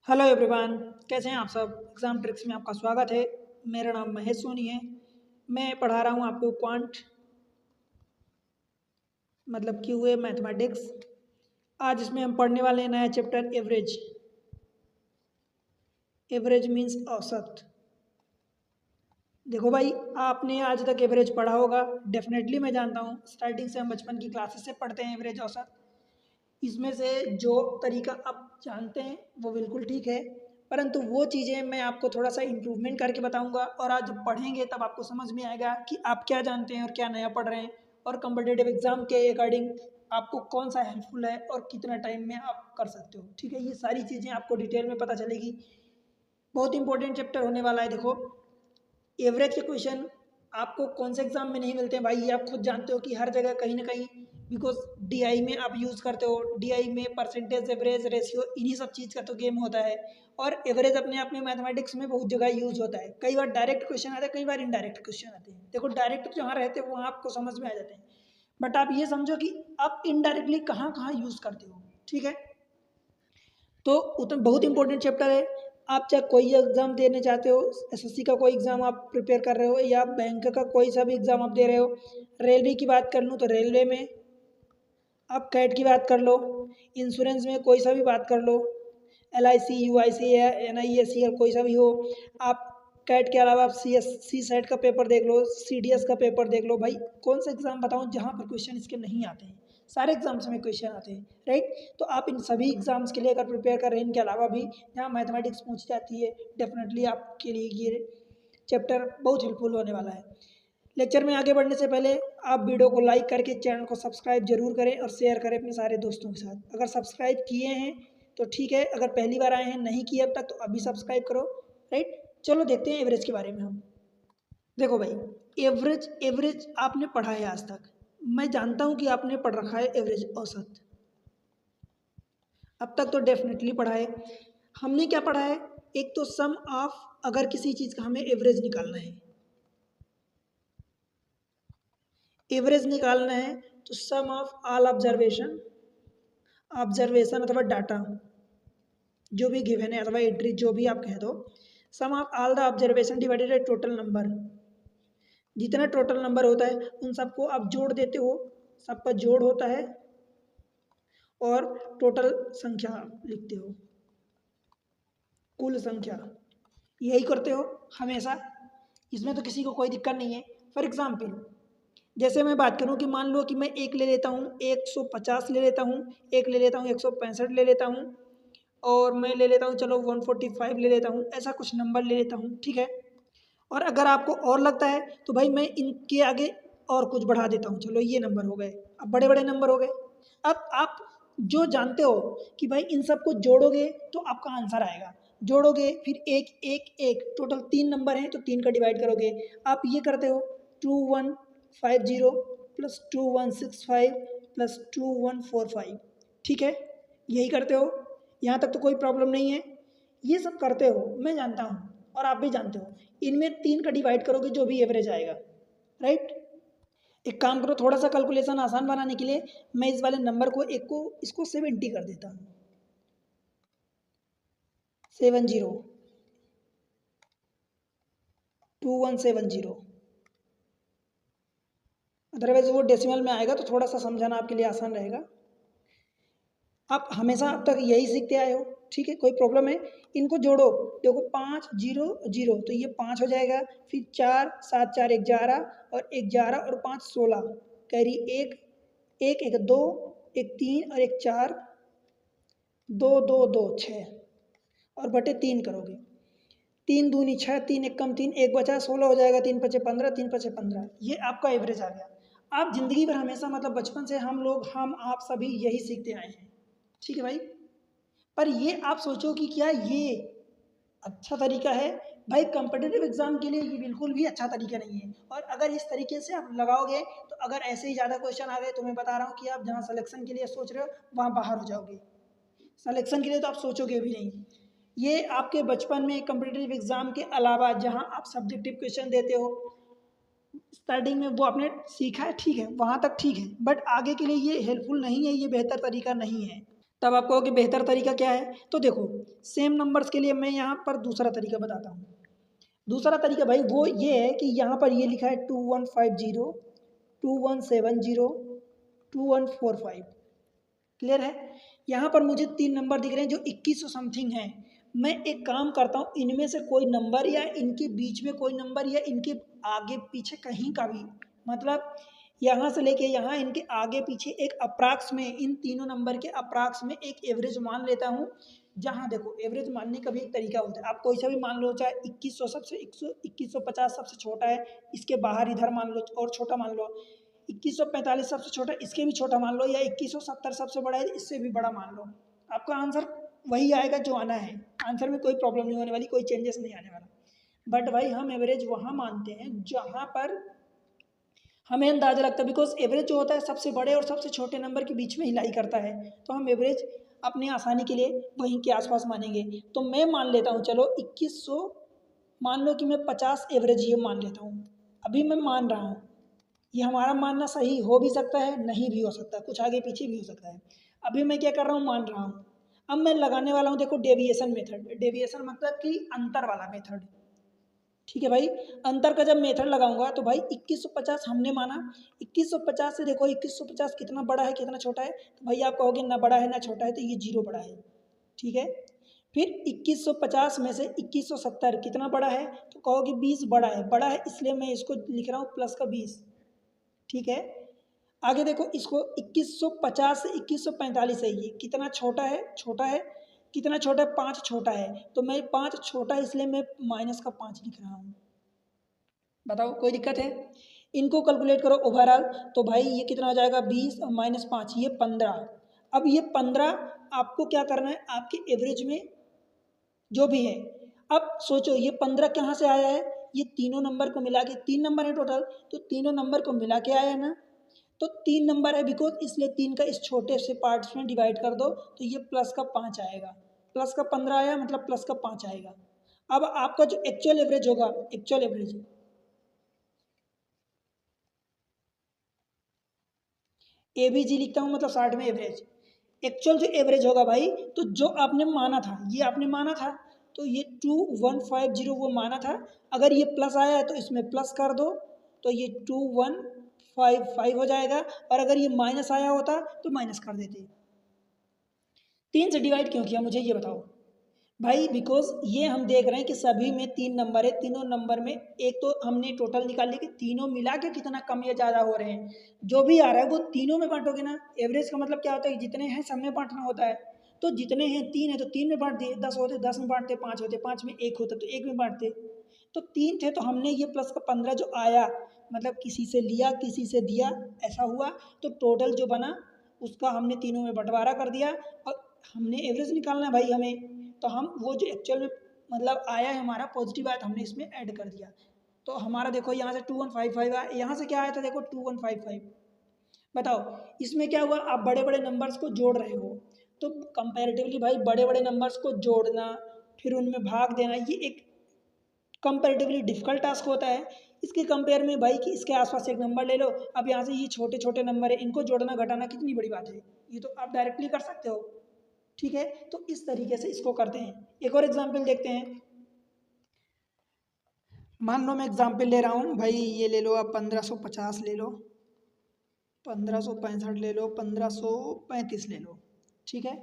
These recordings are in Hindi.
हेलो एवरीवन, कैसे हैं आप सब। एग्ज़ाम ट्रिक्स में आपका स्वागत है। मेरा नाम महेश सोनी है। मैं पढ़ा रहा हूँ आपको क्वांट मतलब क्यूए मैथमेटिक्स। आज इसमें हम पढ़ने वाले हैं नया चैप्टर एवरेज। एवरेज मीन्स औसत। देखो भाई, आपने आज तक एवरेज पढ़ा होगा, डेफिनेटली मैं जानता हूँ। स्टार्टिंग से हम बचपन की क्लासेस से पढ़ते हैं एवरेज औसत। इसमें से जो तरीका आप जानते हैं वो बिल्कुल ठीक है, परंतु वो चीज़ें मैं आपको थोड़ा सा इम्प्रूवमेंट करके बताऊंगा। और आज जब पढ़ेंगे तब आपको समझ में आएगा कि आप क्या जानते हैं और क्या नया पढ़ रहे हैं, और कम्पिटिटिव एग्ज़ाम के अकॉर्डिंग आपको कौन सा हेल्पफुल है और कितना टाइम में आप कर सकते हो। ठीक है, ये सारी चीज़ें आपको डिटेल में पता चलेगी। बहुत इंपॉर्टेंट चैप्टर होने वाला है। देखो, एवरेज के क्वेश्चन आपको कौन से एग्जाम में नहीं मिलते हैं भाई, ये आप खुद जानते हो कि हर जगह कहीं ना कहीं, बिकॉज डीआई में आप यूज़ करते हो। डीआई में परसेंटेज, एवरेज, रेशियो, इन्हीं सब चीज़ का तो गेम होता है। और एवरेज अपने आप में मैथमेटिक्स में बहुत जगह यूज़ होता है। कई बार डायरेक्ट क्वेश्चन आते हैं, कई बार इनडायरेक्ट क्वेश्चन आते हैं। देखो, डायरेक्ट जहाँ रहते हैं वहाँ आपको समझ में आ जाते हैं, बट आप ये समझो कि आप इनडायरेक्टली कहाँ कहाँ यूज़ करते हो। ठीक है, तो उतना बहुत इंपॉर्टेंट चैप्टर है। आप चाहे कोई एग्ज़ाम देने चाहते हो, एसएससी का कोई एग्ज़ाम आप प्रिपेयर कर रहे हो, या बैंक का कोई सा भी एग्ज़ाम आप दे रहे हो, रेलवे की बात कर लूँ तो रेलवे में, आप कैट की बात कर लो, इंश्योरेंस में कोई सा भी बात कर लो, LIC, UIC या NISC कोई सा भी हो। आप कैट के अलावा आप सी सेट का पेपर देख लो, CDS का पेपर देख लो। भाई कौन सा एग्ज़ाम बताऊँ जहाँ पर क्वेश्चन इसके नहीं आते हैं। सारे एग्जाम्स में क्वेश्चन आते हैं, राइट। तो आप इन सभी एग्जाम्स के लिए अगर प्रिपेयर कर रहे हैं, इनके अलावा भी जहाँ मैथमेटिक्स पूछी जाती है, डेफिनेटली आपके लिए ये चैप्टर बहुत हेल्पफुल होने वाला है। लेक्चर में आगे बढ़ने से पहले आप वीडियो को लाइक करके चैनल को सब्सक्राइब जरूर करें और शेयर करें अपने सारे दोस्तों के साथ। अगर सब्सक्राइब किए हैं तो ठीक है, अगर पहली बार आए हैं, नहीं किए अब तक, तो अभी सब्सक्राइब करो, राइट। चलो देखते हैं एवरेज के बारे में हम। देखो भाई, एवरेज एवरेज आपने पढ़ा है आज तक। मैं जानता हूँ कि आपने पढ़ रखा है एवरेज औसत, अब तक तो डेफिनेटली पढ़ा है। हमने क्या पढ़ा है, एक तो सम ऑफ, अगर किसी चीज़ का हमें एवरेज निकालना है, एवरेज निकालना है तो सम ऑफ ऑल ऑब्जर्वेशन, ऑब्जर्वेशन अथवा डाटा जो भी गिवन है, अथवा एंट्री जो भी आप कह दो, sum of all the observation divided by total number. जितना टोटल नंबर होता है उन सबको आप जोड़ देते हो, सबका जोड़ होता है और टोटल संख्या लिखते हो, कुल संख्या। यही करते हो हमेशा, इसमें तो किसी को कोई दिक्कत नहीं है। फॉर एग्जाम्पल, जैसे मैं बात करूं कि मान लो कि मैं एक ले लेता हूं, 150 ले लेता हूं, एक ले लेता हूं 165 ले लेता हूं, और मैं ले लेता हूं चलो 145 ले लेता हूं, ऐसा कुछ नंबर ले लेता हूं, ठीक है। और अगर आपको और लगता है तो भाई मैं इनके आगे और कुछ बढ़ा देता हूँ, चलो ये नंबर हो गए, अब बड़े बड़े नंबर हो गए। अब आप जो जानते हो कि भाई इन सबको जोड़ोगे तो आपका आंसर आएगा, जोड़ोगे फिर एक एक एक, टोटल 3 नंबर हैं तो 3 का डिवाइड करोगे। आप ये करते हो 2150 प्लस 2165 प्लस 2145, ठीक है, यही करते हो। यहाँ तक तो कोई प्रॉब्लम नहीं है, ये सब करते हो, मैं जानता हूँ और आप भी जानते हो। इनमें 3 का डिवाइड करोगे जो भी एवरेज आएगा, राइट। एक काम करो, थोड़ा सा कैलकुलेशन आसान बनाने के लिए मैं इस वाले नंबर को, एक को, इसको 70 कर देता हूँ, 70, 2170। अदरवाइज वो डेसिमल में आएगा तो थोड़ा सा समझाना आपके लिए आसान रहेगा। आप हमेशा अब तक यही सीखते आए हो, ठीक है, कोई प्रॉब्लम है। इनको जोड़ो, देखो 500 तो ये 5 हो जाएगा, फिर 4 7 4 11, और 11 और 5 16, कैरी एक, एक एक दो, एक 3 और एक 4, 2 2 2 6, और बटे 3 करोगे, 3 दूनी 6, 3 एक कम 3, एक बचा 16 हो जाएगा, 3 पचे 15, 3 पचे 15, ये आपका एवरेज आ गया। आप जिंदगी भर हमेशा, मतलब बचपन से हम लोग, हम आप सभी यही सीखते आए हैं, ठीक है भाई। पर ये आप सोचो कि क्या ये अच्छा तरीका है? भाई कॉम्पिटिटिव एग्जाम के लिए ये बिल्कुल भी अच्छा तरीका नहीं है। और अगर इस तरीके से आप लगाओगे तो अगर ऐसे ही ज़्यादा क्वेश्चन आ गए तो मैं बता रहा हूँ कि आप जहाँ सिलेक्शन के लिए सोच रहे हो वहाँ बाहर हो जाओगे। सिलेक्शन के लिए तो आप सोचोगे भी नहीं। ये आपके बचपन में कॉम्पिटिटिव एग्जाम के अलावा जहाँ आप सब्जेक्टिव क्वेश्चन देते हो, स्टार्टिंग में वो आपने सीखा है, ठीक है, वहाँ तक ठीक है, बट आगे के लिए ये हेल्पफुल नहीं है, ये बेहतर तरीका नहीं है। तब आप कहोगे बेहतर तरीका क्या है। तो देखो सेम नंबर्स के लिए मैं यहाँ पर दूसरा तरीका बताता हूँ। दूसरा तरीका भाई वो ये है कि यहाँ पर ये लिखा है 2150 2170 2145। क्लियर है। यहाँ पर मुझे 3 नंबर दिख रहे हैं जो 2100 समथिंग हैं। मैं एक काम करता हूँ, इनमें से कोई नंबर या इनके बीच में कोई नंबर या इनके आगे पीछे कहीं का भी, मतलब यहाँ से लेके यहाँ इनके आगे पीछे एक अप्रॉक्स में, इन तीनों नंबर के अप्रॉक्स में एक एवरेज मान लेता हूँ। जहाँ देखो एवरेज मानने का भी एक तरीका होता है, आप कोई सा भी मान लो, चाहे 2100 सबसे 2150 सबसे छोटा है, इसके बाहर इधर मान लो और छोटा मान लो, 2145 सबसे छोटा, इसके भी छोटा मान लो, या 2170 सबसे बड़ा है, इससे भी बड़ा मान लो। आपका आंसर वही आएगा जो आना है, आंसर में कोई प्रॉब्लम नहीं होने वाली, कोई चेंजेस नहीं आने वाला। बट भाई हम एवरेज वहाँ मानते हैं जहाँ पर हमें अंदाजा लगता है, बिकॉज एवरेज जो होता है सबसे बड़े और सबसे छोटे नंबर के बीच में ही लाई करता है, तो हम एवरेज अपनी आसानी के लिए वहीं के आसपास मानेंगे। तो मैं मान लेता हूँ, चलो 2100 मान लो कि मैं 50 एवरेज ये मान लेता हूँ, अभी मैं मान रहा हूँ। ये हमारा मानना सही हो भी सकता है, नहीं भी हो सकता, कुछ आगे पीछे भी हो सकता है। अभी मैं क्या कर रहा हूँ, मान रहा हूँ। अब मैं लगाने वाला हूँ देखो डेविएशन मेथड। डेविएशन मतलब कि अंतर वाला मेथड। ठीक है भाई, अंतर का जब मेथड लगाऊंगा तो भाई 2150 हमने माना, 2150 से देखो 2150 कितना बड़ा है कितना छोटा है, तो भाई आप कहोगे ना बड़ा है ना छोटा है, तो ये 0 बड़ा है। ठीक है, फिर 2150 में से 2170 कितना बड़ा है, तो कहोगे 20 बड़ा है। बड़ा है इसलिए मैं इसको लिख रहा हूँ प्लस का 20। ठीक है, आगे देखो इसको 2150 से 2145 है, ये कितना छोटा है, छोटा है, कितना छोटा है, 5 छोटा है, तो मैं 5 छोटा है इसलिए मैं माइनस का 5 लिख रहा हूँ। बताओ कोई दिक्कत है। इनको कैलकुलेट करो ओवरऑल, तो भाई ये कितना हो जाएगा, 20 और माइनस 5 ये 15। अब ये 15 आपको क्या करना है, आपके एवरेज में जो भी है, अब सोचो ये 15 कहाँ से आया है, ये तीनों नंबर को मिला के, 3 नंबर है टोटल, तो तीनों नंबर को मिला के आया है ना, तो 3 नंबर है बिकॉज, इसलिए 3 का इस छोटे से पार्ट्स में डिवाइड कर दो, तो ये प्लस का 5 आएगा, प्लस का 15 आया मतलब प्लस का 5 आएगा। अब आपका जो एक्चुअल एवरेज होगा, एक्चुअल एवरेज ए बी जी लिखता हूँ मतलब 60 में एवरेज, एक्चुअल जो एवरेज होगा भाई, तो जो आपने माना था, ये आपने माना था, तो ये 2150 वो माना था, अगर ये प्लस आया है तो इसमें प्लस कर दो, तो ये 2155 हो जाएगा, और अगर ये माइनस आया होता तो माइनस कर देते। 3 से डिवाइड क्यों किया मुझे ये बताओ भाई, बिकॉज ये हम देख रहे हैं कि सभी में 3 नंबर है, तीनों नंबर में एक तो हमने टोटल निकाल लिया कि तीनों मिला के कितना कम या ज़्यादा हो रहे हैं, जो भी आ रहा है वो तीनों में बांटोगे ना। एवरेज का मतलब क्या होता है, जितने हैं सब में बांटना होता है, तो जितने हैं 3 है तो 3 में बांट दिए, 10 होते 10 में बांटते, 5 होते 5 में, 1 होता तो 1 में बांटते, तो 3 थे तो हमने ये प्लस का 15 जो आया, मतलब किसी से लिया किसी से दिया, ऐसा हुआ, तो टोटल जो बना उसका हमने तीनों में बंटवारा कर दिया, और हमने एवरेज निकालना है भाई हमें, तो हम वो जो एक्चुअल में मतलब आया है हमारा पॉजिटिव आया, तो हमने इसमें ऐड कर दिया। तो हमारा देखो यहाँ से 2155 आया, यहाँ से क्या आया था देखो 2155। बताओ इसमें क्या हुआ, आप बड़े बड़े नंबर्स को जोड़ रहे हो, तो कंपैरेटिवली भाई बड़े बड़े नंबर्स को जोड़ना फिर उनमें भाग देना, ये एक कंपैरेटिवली डिफिकल्ट टास्क होता है। इसके कंपेयर में भाई कि इसके आसपास एक नंबर ले लो, अब यहाँ से ये छोटे छोटे नंबर है, इनको जोड़ना घटाना कितनी बड़ी बात है, ये तो आप डायरेक्टली कर सकते हो। ठीक है, तो इस तरीके से इसको करते हैं। एक और एग्जाम्पल देखते हैं, मान लो मैं एग्जाम्पल ले रहा हूँ भाई, ये ले लो आप 1550 ले लो, 1565 ले लो, 1535 ले लो। ठीक है,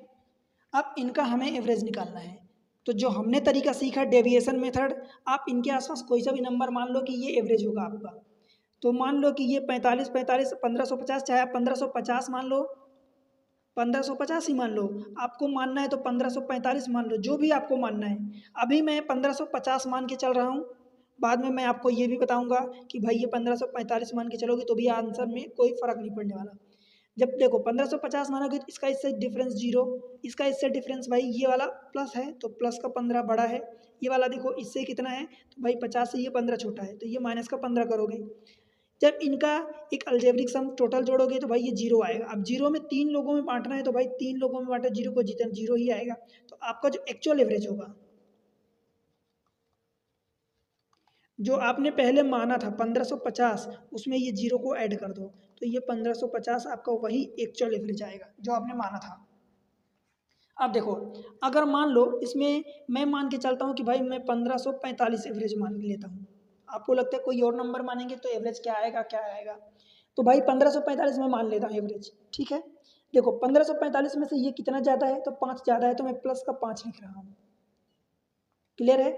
अब इनका हमें एवरेज निकालना है, तो जो हमने तरीका सीखा डेविएशन मेथड, आप इनके आसपास कोई सा भी नंबर मान लो कि ये एवरेज होगा आपका, तो मान लो कि ये 45 1550, चाहे आप 1550 मान लो, 1550 ही मान लो, आपको मानना है तो 1545 मान लो, जो भी आपको मानना है। अभी मैं 1550 मान के चल रहा हूँ, बाद में मैं आपको ये भी बताऊंगा कि भाई ये 1545 मान के चलोगे तो भी आंसर में कोई फर्क नहीं पड़ने वाला। जब देखो 1550 मानोगे तो इसका इससे डिफरेंस 0, इसका इससे डिफरेंस भाई ये वाला प्लस है तो प्लस का 15 बड़ा है, ये वाला देखो इससे कितना है, तो भाई 50 से ये 15 छोटा है, तो ये माइनस का 15 करोगे। जब इनका एक अलजेब्रिक सम टोटल जोड़ोगे तो भाई ये 0 आएगा। अब 0 में 3 लोगों में बांटना है, तो भाई 3 लोगों में बांटा 0 को, जितना 0 ही आएगा, तो आपका जो एक्चुअल एवरेज होगा, जो आपने पहले माना था 1550, उसमें ये 0 को ऐड कर दो, तो ये 1550 आपका वही एक्चुअल एवरेज आएगा जो आपने माना था। अब देखो, अगर मान लो इसमें मैं मान के चलता हूँ कि भाई मैं 1545 एवरेज मान लेता हूँ, आपको लगता है कोई और नंबर मानेंगे तो एवरेज क्या आएगा क्या आएगा, तो भाई 1545 में मान लेता हूँ एवरेज, ठीक है। देखो 1545 में से ये कितना ज़्यादा है, तो 5 ज़्यादा है, तो मैं प्लस का 5 लिख रहा हूँ। क्लियर है।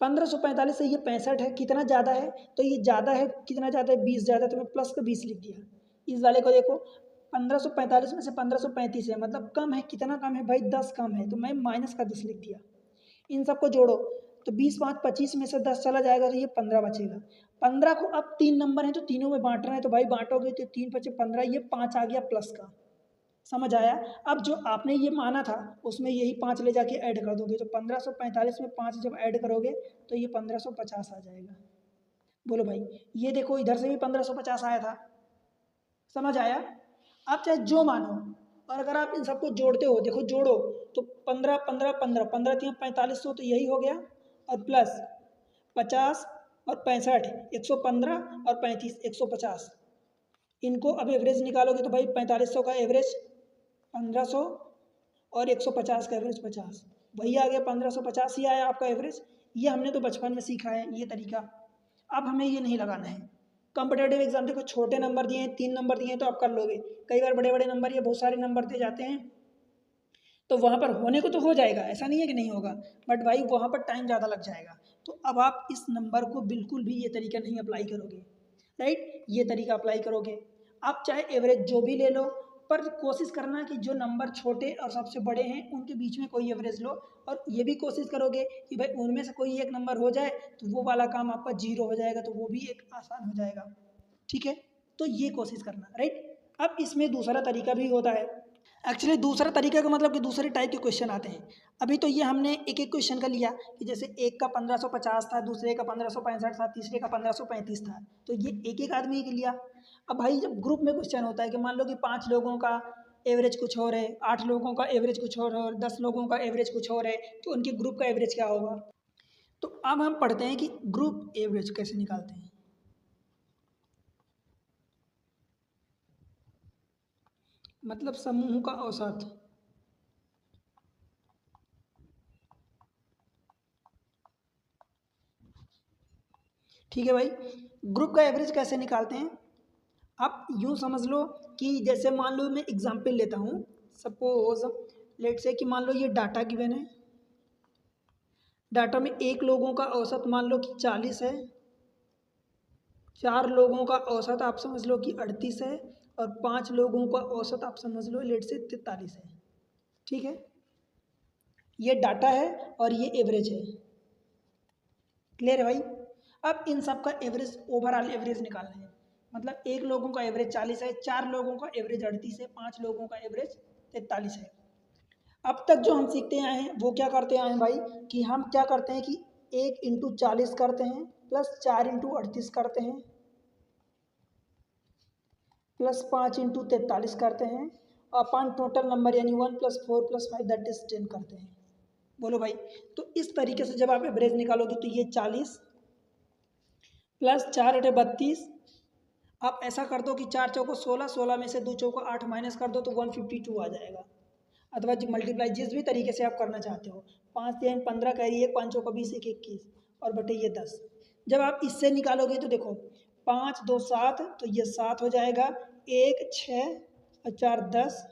1545 से ये 65 है, कितना ज़्यादा है, तो ये ज़्यादा है, कितना ज़्यादा है, 20 ज़्यादा है, तो मैं प्लस का 20 लिख दिया। इस वाले को देखो 1545 में से 1535 है, मतलब कम है, कितना कम है भाई, 10 कम है, तो मैं माइनस का 10 लिख दिया। इन सबको जोड़ो तो 20 5 25 में से 10 चला जाएगा, तो ये 15 बचेगा। 15 को अब 3 नंबर हैं तो तीनों में बांटना है, तो भाई बांटोगे तो 3 5 15, ये 5 आ गया प्लस का। समझ आया। अब जो आपने ये माना था उसमें यही 5 ले जाके ऐड कर दोगे, तो 1545 में 5 जब ऐड करोगे तो ये 1550 आ जाएगा। बोलो भाई, ये देखो इधर से भी 1550 आया था। समझ आया। आप चाहे जो मानो, और अगर आप इन सबको जोड़ते हो, देखो जोड़ो तो 15 15 15 15 3 4500, तो यही हो गया, और प्लस 50 और 65 115 और 35 150। इनको अब एवरेज निकालोगे तो भाई 4500 का एवरेज 1500 और 150 का एवरेज 50, वही आ गया 1550 ही आया आपका एवरेज। ये हमने तो बचपन में सीखा है ये तरीका, अब हमें ये नहीं लगाना है। कॉम्पिटेटिव एग्जाम देखो छोटे नंबर दिए हैं, 3 नंबर दिए हैं तो आप कर लोगे, कई बार बड़े बड़े नंबर या बहुत सारे नंबर दे जाते हैं, तो वहाँ पर होने को तो हो जाएगा, ऐसा नहीं है कि नहीं होगा, बट भाई वहाँ पर टाइम ज़्यादा लग जाएगा। तो अब आप इस नंबर को बिल्कुल भी ये तरीका नहीं अप्लाई करोगे, राइट, ये तरीका अप्लाई करोगे। आप चाहे एवरेज जो भी ले लो, पर कोशिश करना कि जो नंबर छोटे और सबसे बड़े हैं उनके बीच में कोई एवरेज लो, और ये भी कोशिश करोगे कि भाई उनमें से कोई एक नंबर हो जाए तो वो वाला काम आपका 0 हो जाएगा, तो वो भी एक आसान हो जाएगा, ठीक है। तो ये कोशिश करना, राइट। अब इसमें दूसरा तरीका भी होता है। एक्चुअली दूसरा तरीका का मतलब कि दूसरे टाइप के क्वेश्चन आते हैं। अभी तो ये हमने एक एक क्वेश्चन का लिया कि जैसे एक का 1550 था, दूसरे का 1565 था, तीसरे का 1535 था, तो ये एक एक आदमी के लिया। अब भाई जब ग्रुप में क्वेश्चन होता है कि मान लो कि 5 लोगों का एवरेज कुछ और है, 8 लोगों का एवरेज कुछ और है, और 10 लोगों का एवरेज कुछ और है, तो उनके ग्रुप का एवरेज क्या होगा। तो अब हम पढ़ते हैं कि ग्रुप एवरेज कैसे निकालते हैं। मतलब समूह का औसत। ठीक है भाई, ग्रुप का एवरेज कैसे निकालते हैं। आप यूँ समझ लो कि जैसे मान लो मैं एग्जांपल लेता हूँ, सपोज लेट से कि मान लो ये डाटा गिवन है, डाटा में एक लोगों का औसत मान लो कि 40 है, 4 लोगों का औसत आप समझ लो कि 38 है, और 5 लोगों का औसत आप समझ लो लेट से 43 है, ठीक है। ये डाटा है और ये एवरेज है। क्लियर है भाई। अब इन सब का एवरेज, ओवरऑल एवरेज निकालना है। मतलब एक लोगों का एवरेज 40 है, 4 लोगों का एवरेज 38 है, 5 लोगों का एवरेज 43 है। अब तक जो हम सीखते आए हैं वो क्या करते आए हैं भाई, कि हम क्या करते हैं कि 1 इंटू 40 करते हैं, प्लस 4 इंटू 38 करते हैं, प्लस 5 इंटू 43 करते हैं, अपन टोटल नंबर यानी 1 + 4 + 5 दैट इज 10 करते हैं। बोलो भाई। तो इस तरीके से जब आप एवरेज निकालोगे तो ये 40 प्लस 4 × 32, आप ऐसा कर दो कि 4 चौको 16, 16 में से 2 चौको 8 माइनस कर दो तो 152 आ जाएगा। अथवा जो मल्टीप्लाई जिस भी तरीके से आप करना चाहते हो, 5 3 15 कैरी 1, 5 चौका 20, 1 21 और बटे ये 10। जब आप इससे निकालोगे तो देखो 5 2 7, तो ये 7 हो जाएगा, 1 6 और 4 10,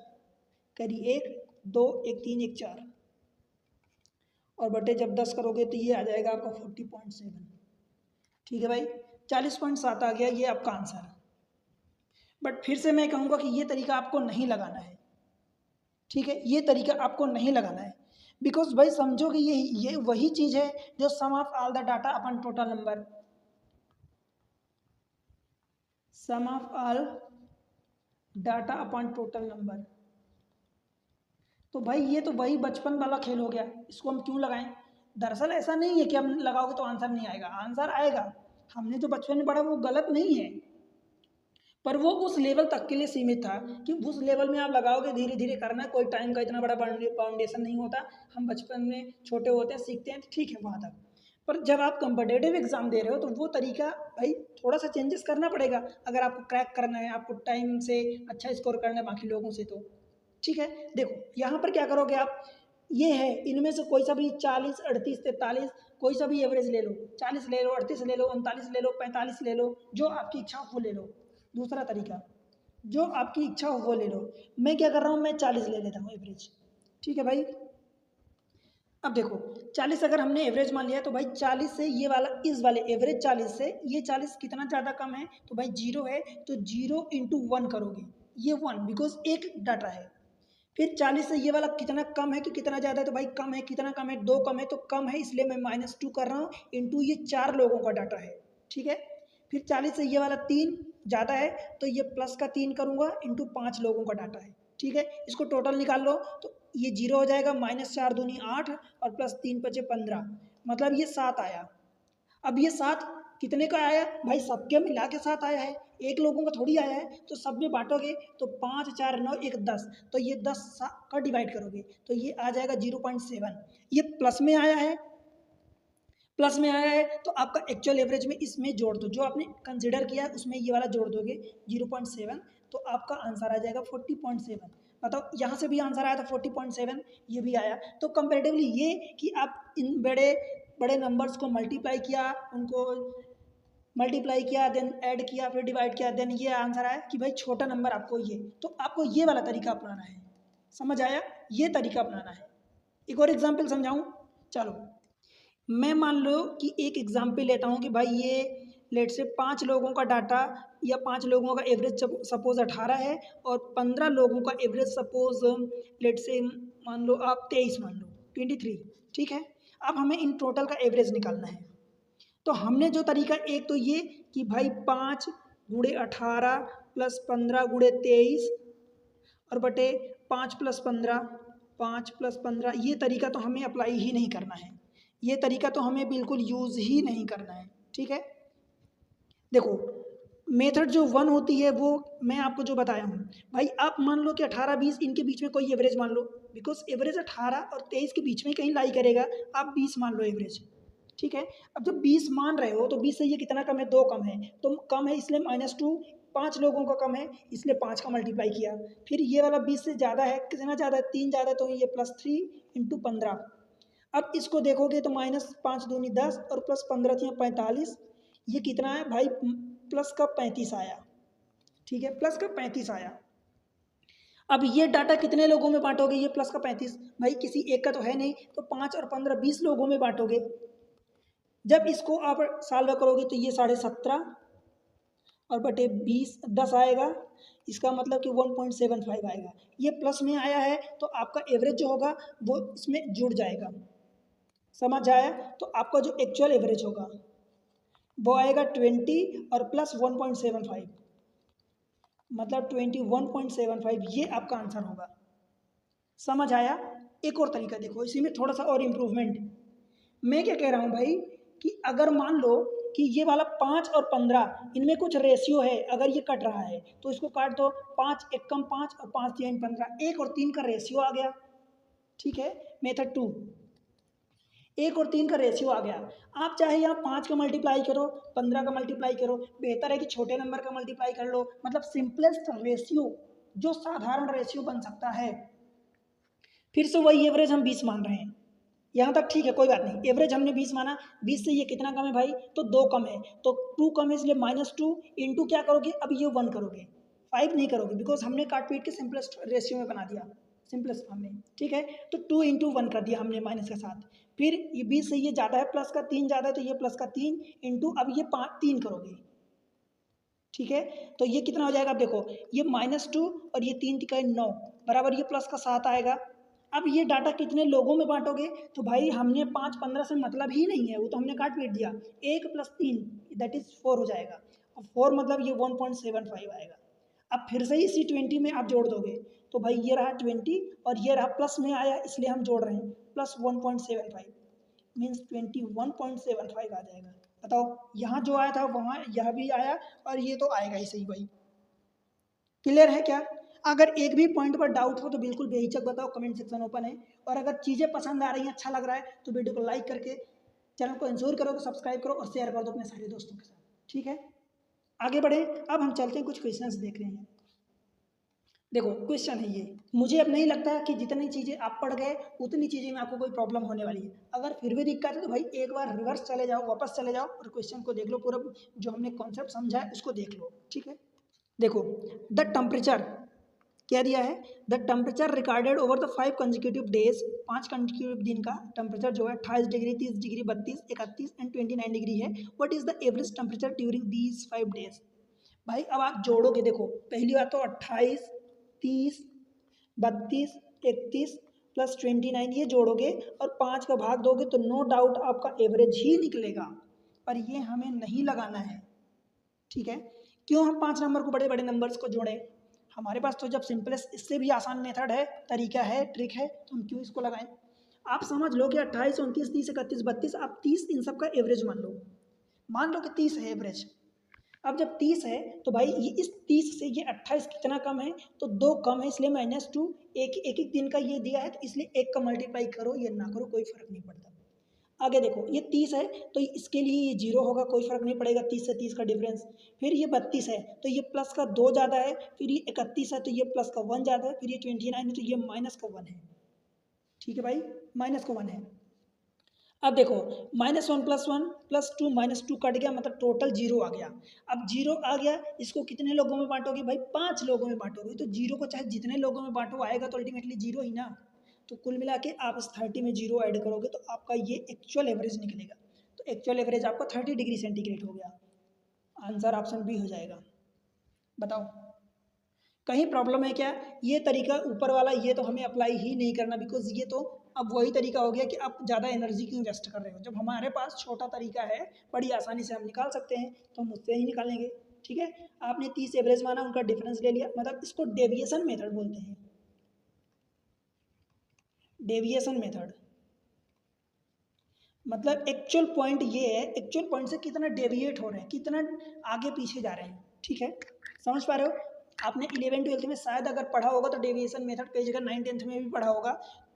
कैरी 1 2 1 3 1 4, और बटे जब 10 करोगे तो ये आ जाएगा आपका 40.7। ठीक है भाई, 40.7 आ गया, ये आपका आंसर। बट फिर से मैं कहूँगा कि ये तरीका आपको नहीं लगाना है, ठीक है, ये तरीका आपको नहीं लगाना है। बिकॉज भाई समझो कि ये वही चीज़ है जो sum of all the data अपन total number, sum of all data अपन टोटल नंबर। तो भाई ये तो वही बचपन वाला खेल हो गया, इसको हम क्यों लगाएं। दरअसल ऐसा नहीं है कि हम लगाओगे तो आंसर नहीं आएगा, आंसर आएगा। हमने जो बचपन में पढ़ा वो गलत नहीं है, पर वो उस लेवल तक के लिए सीमित था कि उस लेवल में आप लगाओगे, धीरे धीरे करना, कोई टाइम का इतना बड़ा फाउंडेशन नहीं होता। हम बचपन में छोटे होते हैं, सीखते हैं, ठीक है वहाँ तक। पर जब आप कम्पिटेटिव एग्जाम दे रहे हो तो वो तरीका भाई थोड़ा सा चेंजेस करना पड़ेगा, अगर आपको क्रैक करना है, आपको टाइम से अच्छा स्कोर करना है बाकी लोगों से। तो ठीक है। देखो यहाँ पर क्या करोगे आप, ये है इनमें से कोई सा भी 40, 38, 43 कोई सा भी एवरेज ले लो, 40 ले लो, 38 ले लो, 39 ले लो, 45 ले लो, जो आपकी इच्छा हो वो ले लो। दूसरा तरीका, जो आपकी इच्छा हो वो ले लो। मैं क्या कर रहा हूँ, मैं 40 ले लेता हूँ एवरेज। ठीक है भाई। अब देखो 40 अगर हमने एवरेज मान लिया तो भाई 40 से ये वाला, इस वाले एवरेज 40 से ये 40 कितना ज़्यादा कम है, तो भाई 0 है, तो 0 इंटू 1 करोगे, ये 1 बिकॉज एक डाटा है। फिर 40 से ये वाला कितना कम है कि कितना ज़्यादा है, तो भाई कम है, कितना कम है, 2 कम है, तो कम है इसलिए मैं -2 कर रहा हूँ, इंटू ये 4 लोगों का डाटा है। ठीक है। फिर 40 से ये वाला 3 ज़्यादा है, तो ये प्लस का 3 करूँगा, इंटू 5 लोगों का डाटा है। ठीक है। इसको टोटल निकाल लो तो ये 0 हो जाएगा, -4 दूनी 8 और +3 बचे 15, मतलब ये 7 आया। अब ये 7 कितने का आया भाई, सबके मिला के 7 आया है, एक लोगों का थोड़ी आया है। तो सब में बांटोगे तो 5 4 9 1 10, तो ये 10 का डिवाइड करोगे तो ये आ जाएगा 0.7। ये प्लस में आया है, प्लस में आया है तो आपका एक्चुअल एवरेज में इसमें जोड़ दो, जो आपने कंसिडर किया है उसमें ये वाला जोड़ दोगे 0.7, तो आपका आंसर आ जाएगा 40.7। बताओ यहाँ से भी आंसर आया था 40.7, ये भी आया। तो कंपेरेटिवली ये कि आप इन बड़े बड़े नंबर्स को मल्टीप्लाई किया, उनको मल्टीप्लाई किया, देन ऐड किया, फिर डिवाइड किया, देन ये आंसर आया कि भाई छोटा नंबर आपको ये, तो आपको ये वाला तरीका अपनाना है। समझ आया, ये तरीका अपनाना है। एक और एग्जाम्पल समझाऊँ, चलो मैं मान लो कि एक एग्जाम्पल लेता हूँ कि भाई ये लेट से 5 लोगों का डाटा या 5 लोगों का एवरेज सपोज 18 है और 15 लोगों का एवरेज सपोज लेट से मान लो आप 23 मान लो 23। ठीक है। अब हमें इन टोटल का एवरेज निकालना है। तो हमने जो तरीका, एक तो ये कि भाई 5 गुणे 18 प्लस 15 गुणे 23 और बटे 5 प्लस 15, 5 प्लस 15, ये तरीका तो हमें अप्लाई ही नहीं करना है, ये तरीका तो हमें बिल्कुल यूज़ ही नहीं करना है। ठीक है। देखो मेथड जो 1 होती है वो मैं आपको जो बताया हूँ, भाई आप मान लो कि 18 20 इनके बीच में कोई एवरेज मान लो, बिकॉज एवरेज 18 और 23 के बीच में कहीं लाई करेगा, आप 20 मान लो एवरेज। ठीक है। अब जब 20 मान रहे हो तो 20 से ये कितना कम है, 2 कम है, तो कम है इसलिए -2, 5 लोगों का कम है इसलिए 5 का मल्टीप्लाई किया। फिर ये वाला 20 से ज़्यादा है, कितना ज़्यादा है, 3 ज़्यादा है, तो ये +3 इंटू 15। अब इसको देखोगे तो -5 दूनी 10 और +15 थी 45, ये कितना है भाई, प्लस का 35 आया। ठीक है, प्लस का 35 आया। अब ये डाटा कितने लोगों में बांटोगे, ये प्लस का 35 भाई किसी एक का तो है नहीं, तो 5 और 15 20 लोगों में बांटोगे। जब इसको आप सॉल्व करोगे तो ये 17.5 और बटे 20 10 आएगा, इसका मतलब कि 1.75 आएगा। ये प्लस में आया है तो आपका एवरेज जो होगा वो इसमें जुड़ जाएगा। समझ आया। तो आपका जो एक्चुअल एवरेज होगा वो आएगा 20 और प्लस 1.75, मतलब 21.75, ये आपका आंसर होगा। समझ आया। एक और तरीका देखो, इसी में थोड़ा सा और इम्प्रूवमेंट। मैं क्या कह रहा हूँ भाई कि अगर मान लो कि ये वाला 5 और 15 इनमें कुछ रेशियो है, अगर ये कट रहा है तो इसको काट दो, 5 1 कम 5 और 5 3 15, 1 और 3 का रेशियो आ गया। ठीक है। मेथड 2, 1 और 3 का रेशियो आ गया। आप चाहे यहाँ 5 का मल्टीप्लाई करो, 15 का मल्टीप्लाई करो, बेहतर है कि छोटे नंबर का मल्टीप्लाई कर लो, मतलब सिंपलेस्ट रेशियो, जो साधारण रेशियो बन सकता है। फिर से वही एवरेज हम 20 मान रहे हैं, यहाँ तक ठीक है, कोई बात नहीं। एवरेज हमने 20 माना, 20 से ये कितना कम है भाई, तो 2 कम है, तो 2 कम है इसलिए -2 इंटू क्या करोगे, अब ये 1 करोगे, 5 नहीं करोगे, बिकॉज हमने काट पीट के सिंपलेस्ट रेशियो में बना दिया, सिंपलेस्ट फॉर्म में। ठीक है। तो 2 इंटू 1 कर दिया हमने माइनस के साथ। फिर ये 20 से ये ज़्यादा है, प्लस का 3 ज़्यादा है, तो ये प्लस का 3 इंटू, अब ये 3 करोगे। ठीक है। तो ये कितना हो जाएगा, अब देखो ये -2 और ये 3 तिका 9 बराबर ये प्लस का 7 आएगा। अब ये डाटा कितने लोगों में बांटोगे, तो भाई हमने 5 15 से मतलब ही नहीं है, वो तो हमने काट पीट दिया, 1 + 3 दैट इज 4 हो जाएगा, और 4 मतलब ये 1.75 आएगा। अब फिर से इसी 20 में आप जोड़ दोगे तो भाई ये रहा 20 और ये रहा, प्लस में आया इसलिए हम जोड़ रहे हैं, प्लस 1.75 मीन्स 21.75 आ जाएगा। बताओ यहाँ जो आया था वहाँ यह भी आया और ये तो आएगा ही सही भाई। क्लियर है क्या। अगर एक भी पॉइंट पर डाउट हो तो बिल्कुल बेहिचक बताओ, कमेंट सेक्शन ओपन है। और अगर चीज़ें पसंद आ रही हैं, अच्छा लग रहा है, तो वीडियो को लाइक करके चैनल को इंश्योर करो कि सब्सक्राइब करो और शेयर कर दो अपने सारे दोस्तों के साथ। ठीक है। आगे बढ़े, अब हम चलते हैं कुछ क्वेश्चंस देख रहे हैं। देखो क्वेश्चन है ये, मुझे अब नहीं लगता कि जितनी चीज़ें आप पढ़ गए उतनी चीज़ें में आपको कोई प्रॉब्लम होने वाली है। अगर फिर भी दिक्कत है तो भाई एक बार रिवर्स चले जाओ, वापस चले जाओ और क्वेश्चन को देख लो, पूरा जो हमने कॉन्सेप्ट समझा है उसको देख लो, ठीक है। देखो द टेम्परेचर क्या दिया है, the temperature recorded over the 5 consecutive days, 5 consecutive दिन का टेम्परेचर जो है 28 डिग्री, 30 डिग्री, 32, 31 एंड 29 डिग्री है। What is the average temperature during these 5 days. भाई अब आप जोड़ोगे, देखो पहली बात तो 28, 30, 32, 31 प्लस 29 ये जोड़ोगे और 5 का भाग दोगे तो नो डाउट आपका एवरेज ही निकलेगा, पर ये हमें नहीं लगाना है, ठीक है। क्यों हम 5 नंबर को बड़े बड़े नंबर्स को जोड़ें, हमारे पास तो जब सिंपलेस्ट इससे भी आसान मेथड है, तरीका है, ट्रिक है, तो हम क्यों इसको लगाएं। आप समझ लो कि 28, 29, 30, 31, 32, आप 30 इन सब का एवरेज मान लो कि 30 है एवरेज। अब जब 30 है तो भाई ये इस 30 से ये 28 कितना कम है, तो 2 कम है इसलिए -2, एक एक एक दिन का ये दिया है तो इसलिए 1 का मल्टीप्लाई करो या ना करो कोई फर्क नहीं पड़ता। आगे देखो ये 30 है तो इसके लिए ये 0 होगा, कोई फर्क नहीं पड़ेगा, 30 से 30 का डिफरेंस। फिर ये 32 है तो ये प्लस का 2 ज़्यादा है, फिर ये 31 है तो ये प्लस का 1 ज़्यादा है, फिर ये 29 है तो ये माइनस का 1 है, ठीक है भाई, माइनस का 1 है। अब देखो -1 + 1 + 2 -2 कट गया, मतलब टोटल 0 आ गया। अब 0 आ गया, इसको कितने लोगों में बांटोगे भाई, 5 लोगों में बांटोगे, तो 0 को चाहे जितने लोगों में बांटो आएगा तो अल्टीमेटली 0 ही ना। तो कुल मिला के आप इस 30 में 0 ऐड करोगे तो आपका ये एक्चुअल एवरेज निकलेगा। तो एक्चुअल एवरेज आपका 30 डिग्री सेंटीग्रेड हो गया। आंसर ऑप्शन बी हो जाएगा। बताओ कहीं प्रॉब्लम है क्या। ये तरीका ऊपर वाला ये तो हमें अप्लाई ही नहीं करना, बिकॉज ये तो अब वही तरीका हो गया कि आप ज़्यादा एनर्जी क्यों वेस्ट कर रहे हो, जब हमारे पास छोटा तरीका है बड़ी आसानी से हम निकाल सकते हैं तो हम उससे ही निकालेंगे, ठीक है। आपने 30 एवरेज माना, उनका डिफरेंस ले लिया, मतलब इसको डेविएशन मेथड बोलते हैं, डेविएशन मेथड। मतलब एक्चुअल पॉइंट ये है, एक्चुअल पॉइंट से कितना डेविएट हो रहे हैं, कितना आगे पीछे जा रहे हैं, ठीक है। समझ पा रहे हो। आपने 11th-12th में शायद अगर पढ़ा होगा तो डेविएशन मेथड, कई जगह 9th-10th में भी पढ़ा होगा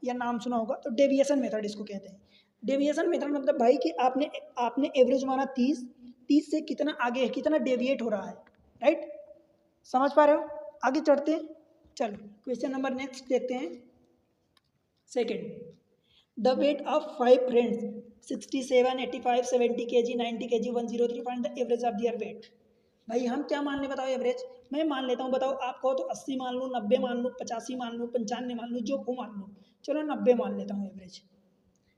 या नाम सुना होगा, तो डेविएशन मेथड इसको कहते हैं। डेविएशन मेथड मतलब भाई कि आपने आपने एवरेज माना 30, 30 से कितना आगे है, कितना डेविएट हो रहा है, राइट। समझ पा रहे हो। आगे चढ़ते हैं, चलो क्वेश्चन नंबर नेक्स्ट देखते हैं। Second, the weight of 5 friends 67, 85, 70 kg, 90 kg, 103, find the average of their weight। भाई हम क्या मान ले बताओ एवरेज, मैं मान लेता हूँ, बताओ आप कहो तो 80 मान लूँ, 90 मान लूँ, 85 मान लूँ, 95 मान लूँ, जो को मान लूँ। चलो 90 मान लेता हूँ एवरेज,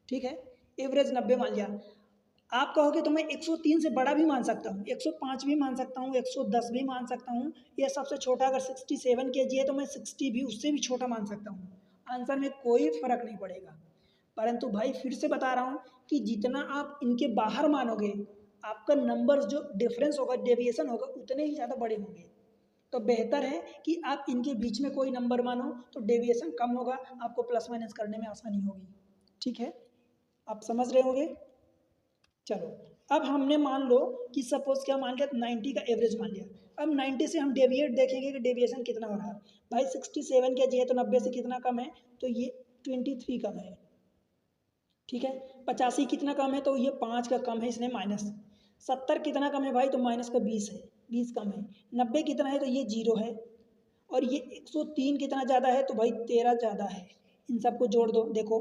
ठीक है। एवरेज 90 मान लिया। आप कहोगे तो मैं 103 से बड़ा भी मान सकता हूँ, 105 भी मान सकता हूँ, 110 भी मान सकता हूँ, या सबसे छोटा अगर 67 kg है तो मैं 60 भी, उससे भी छोटा मान सकता हूँ। आंसर में कोई फर्क नहीं पड़ेगा। परंतु भाई फिर से बता रहा हूँ कि जितना आप इनके बाहर मानोगे, आपका नंबर जो डिफरेंस होगा, डेविएशन होगा, उतने ही ज़्यादा बड़े होंगे। तो बेहतर है कि आप इनके बीच में कोई नंबर मानो तो डेविएशन कम होगा, आपको प्लस माइनस करने में आसानी होगी, ठीक है। आप समझ रहे होंगे। चलो अब हमने मान लो कि सपोज क्या मान लिया, 90 का एवरेज मान लिया। अब 90 से हम डेविएट देखेंगे कि डेविएशन कितना हो रहा है। भाई 67 के जी है तो 90 से कितना कम है, तो ये 23 कम है, ठीक है। 85 कितना कम है, तो ये 5 का कम है इसलिए माइनस। 70 कितना कम है भाई, तो माइनस का 20 है, 20 कम है। 90 कितना है, तो ये 0 है। और ये 103 कितना ज़्यादा है, तो भाई 13 ज़्यादा है। इन सबको जोड़ दो, देखो